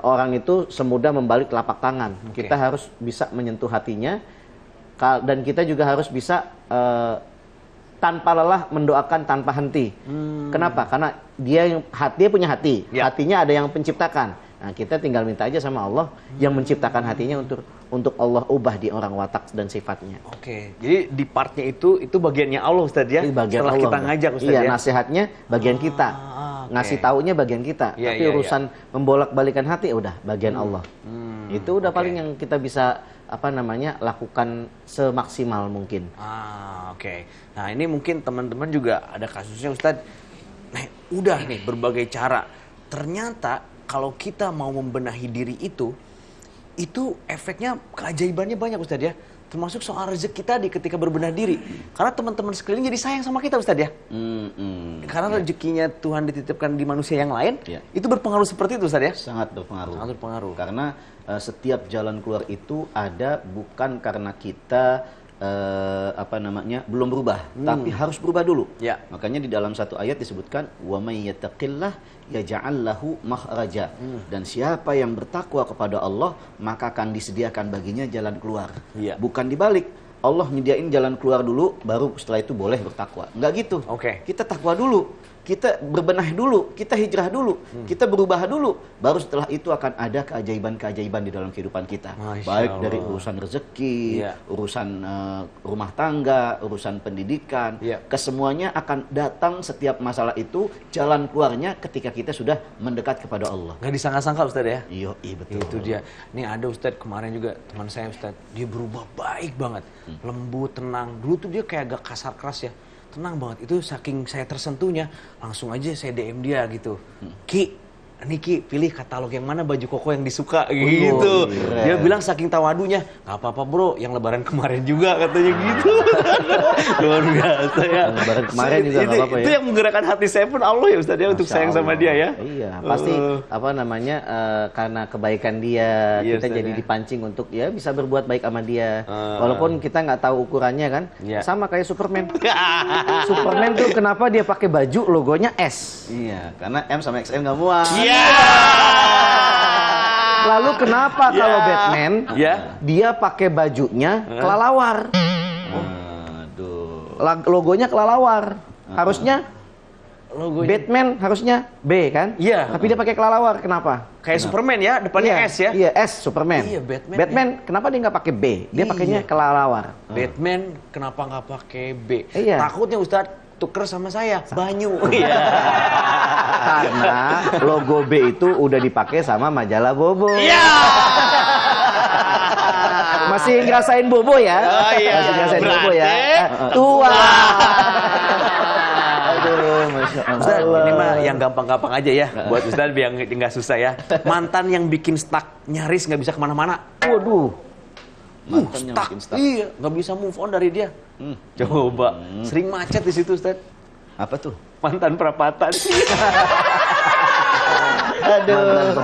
orang itu semudah membalik telapak tangan. Kita harus bisa menyentuh hatinya, dan kita juga harus bisa tanpa lelah mendoakan tanpa henti. Kenapa? Karena dia punya hati. Hatinya ada yang penciptakan. Nah, kita tinggal minta aja sama Allah yang menciptakan hatinya untuk Allah ubah di orang watak dan sifatnya. Jadi di partnya itu bagiannya Allah Ustaz ya. Bagian setelah Allah. kita ngajak Ustaz ya. Nasihatnya bagian kita. Ngasih taunya bagian kita. Tapi urusan membolak-balikan hati udah bagian Allah. Itu udah paling yang kita bisa lakukan semaksimal mungkin. Nah, ini mungkin teman-teman juga ada kasusnya Ustadz. Nah, udah nih berbagai cara. Ternyata kalau kita mau membenahi diri itu efeknya keajaibannya banyak Ustadz ya. Termasuk soal rezeki tadi ketika berbenah diri. Karena teman-teman sekeliling jadi sayang sama kita Ustadz ya. Karena rezekinya Tuhan dititipkan di manusia yang lain, itu berpengaruh seperti itu Ustadz ya? Sangat berpengaruh. Sangat berpengaruh. Karena setiap jalan keluar itu ada bukan karena kita belum berubah, tapi harus berubah dulu. Makanya di dalam satu ayat disebutkan wa may yattaqillah yaj'al lahu makhraja. Dan siapa yang bertakwa kepada Allah, maka akan disediakan baginya jalan keluar. Bukan dibalik. Allah nyediain jalan keluar dulu, baru setelah itu boleh bertakwa. Enggak gitu. Kita takwa dulu. Kita berbenah dulu, kita hijrah dulu, kita berubah dulu, baru setelah itu akan ada keajaiban-keajaiban di dalam kehidupan kita. Baik dari urusan rezeki, urusan rumah tangga, urusan pendidikan, kesemuanya akan datang setiap masalah itu, jalan keluarnya ketika kita sudah mendekat kepada Allah. Nggak disangka-sangka Ustadz ya? Iya, betul. Itu dia. Nih ada Ustadz kemarin juga, teman saya Ustadz, dia berubah baik banget, lembut, tenang. Dulu tuh dia kayak agak kasar keras ya. Tenang banget, itu saking saya tersentuhnya, langsung aja saya DM dia gitu. Ki, pilih katalog yang mana baju koko yang disuka gitu. Dia bilang saking tawadunya, nggak apa-apa bro, yang lebaran kemarin juga katanya gitu. Luar biasa ya. Lebaran kemarin juga nggak apa-apa ya. Itu yang menggerakkan hati saya pun Allah ya Ustaz ya, untuk sayang sama dia ya. Iya, pasti karena kebaikan dia, kita jadi dipancing untuk bisa berbuat baik sama dia. Walaupun kita nggak tahu ukurannya kan, sama kayak Superman. Superman tuh kenapa dia pakai baju logonya S? Iya, karena M sama XL nggak muat. Lalu kenapa kalau Batman dia pakai bajunya kelalawar? Logonya kelalawar. Harusnya Batman harusnya B kan? Tapi dia pakai kelalawar. Kenapa? Kayak Superman ya, depannya S ya? Iya, S Superman. Iya, Batman kenapa dia nggak pakai B? Dia pakainya kelalawar. Batman kenapa nggak pakai B? Iya. Takutnya Ustadz tuker sama saya, Banyu. Karena logo B itu udah dipakai sama majalah Bobo. Masih ngerasain Bobo ya? Masih ngerasain Bobo ya? Tua. Aduh, Masya Allah. Ustaz, ini mah yang gampang-gampang aja ya, buat Ustaz biar nggak susah ya. Mantan yang bikin stuck, nyaris nggak bisa kemana-mana. Waduh. Mantan yang bikin stuck. Iya, nggak bisa move on dari dia. Coba, sering macet di situ Ustaz. Apa tuh? Mantan perapatan. Aduh.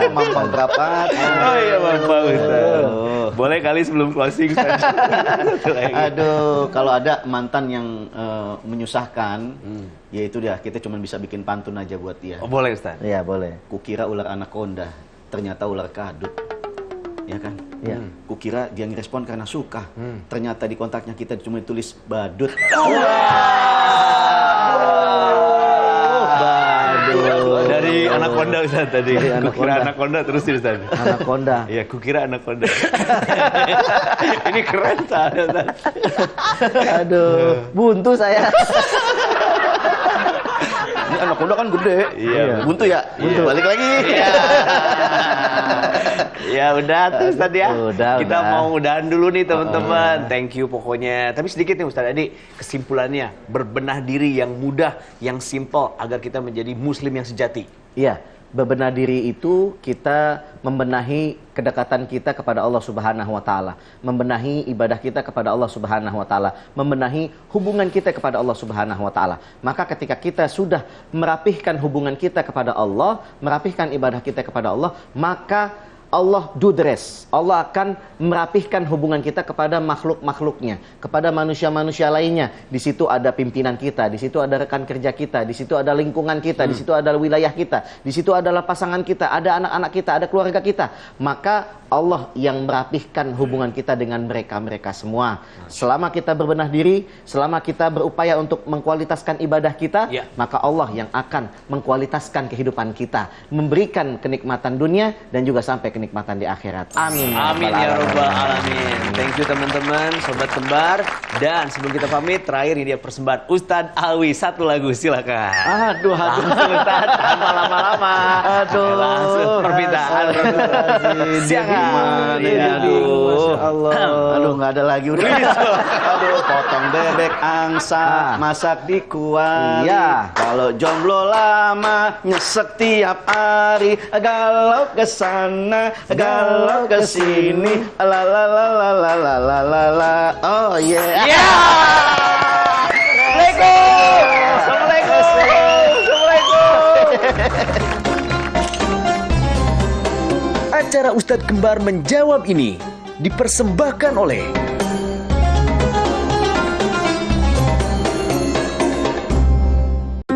Mampang perapat. Oh iya, Bapak Ustaz. Boleh kali sebelum closing Ustaz. Aduh, kalau ada mantan yang menyusahkan, ya itu dia, kita cuma bisa bikin pantun aja buat dia. Oh, boleh Ustaz. Iya, boleh. Kukira ular anaconda, ternyata ular kadut. Ya kan? Iya. Kukira dia ngerespon karena suka. Ternyata di kontaknya kita cuma ditulis badut. Dari anaconda Ustaz tadi. Dari Kukira anaconda. anaconda terus Ustaz. Anaconda. Iya, kukira anaconda. Ini keren Ustaz. Aduh, buntu saya. Ini anaconda kan gede. Iya. Buntu ya? Buntu. Balik lagi. Ya udah terus tadi ya. Udah. Kita mau udahan dulu nih teman-teman. Thank you pokoknya. Tapi sedikit nih Ustaz Adi, kesimpulannya berbenah diri yang mudah, yang simple agar kita menjadi muslim yang sejati. Iya, berbenah diri itu kita membenahi kedekatan kita kepada Allah Subhanahu wa taala, membenahi ibadah kita kepada Allah Subhanahu wa taala, membenahi hubungan kita kepada Allah Subhanahu wa taala. Maka ketika kita sudah merapihkan hubungan kita kepada Allah, merapihkan ibadah kita kepada Allah, maka Allah do the rest. Allah akan merapihkan hubungan kita kepada makhluk-makhluknya, kepada manusia-manusia lainnya. Di situ ada pimpinan kita, di situ ada rekan kerja kita, di situ ada lingkungan kita, di situ ada wilayah kita, di situ adalah pasangan kita, ada anak-anak kita, ada keluarga kita. Maka Allah yang merapihkan hubungan kita dengan mereka-mereka semua. Selama kita berbenah diri, selama kita berupaya untuk mengkualitaskan ibadah kita, maka Allah yang akan mengkualitaskan kehidupan kita, memberikan kenikmatan dunia dan juga sampai kenikmatan di akhirat. Amin. Amin ya rabbal alamin. Thank you teman-teman, sobat kembar. Dan sebelum kita pamit, terakhir ini dia persembahan Ustadz Alwi, satu lagu silakan. Aduh, Ustadz, tanpa lama-lama. Aduh, langsung permintaan. Siang. Aduh, Allah. Aduh, nggak ada lagi udah. Aduh, potong bebek angsa, masak di kuali. Iya. Kalau jomblo lama, nyesek tiap hari, galau ke sana, galau ke sini, la la la la la la la la la. Oh yeah. Assalamualaikum. Acara Ustadz Kembar menjawab ini dipersembahkan oleh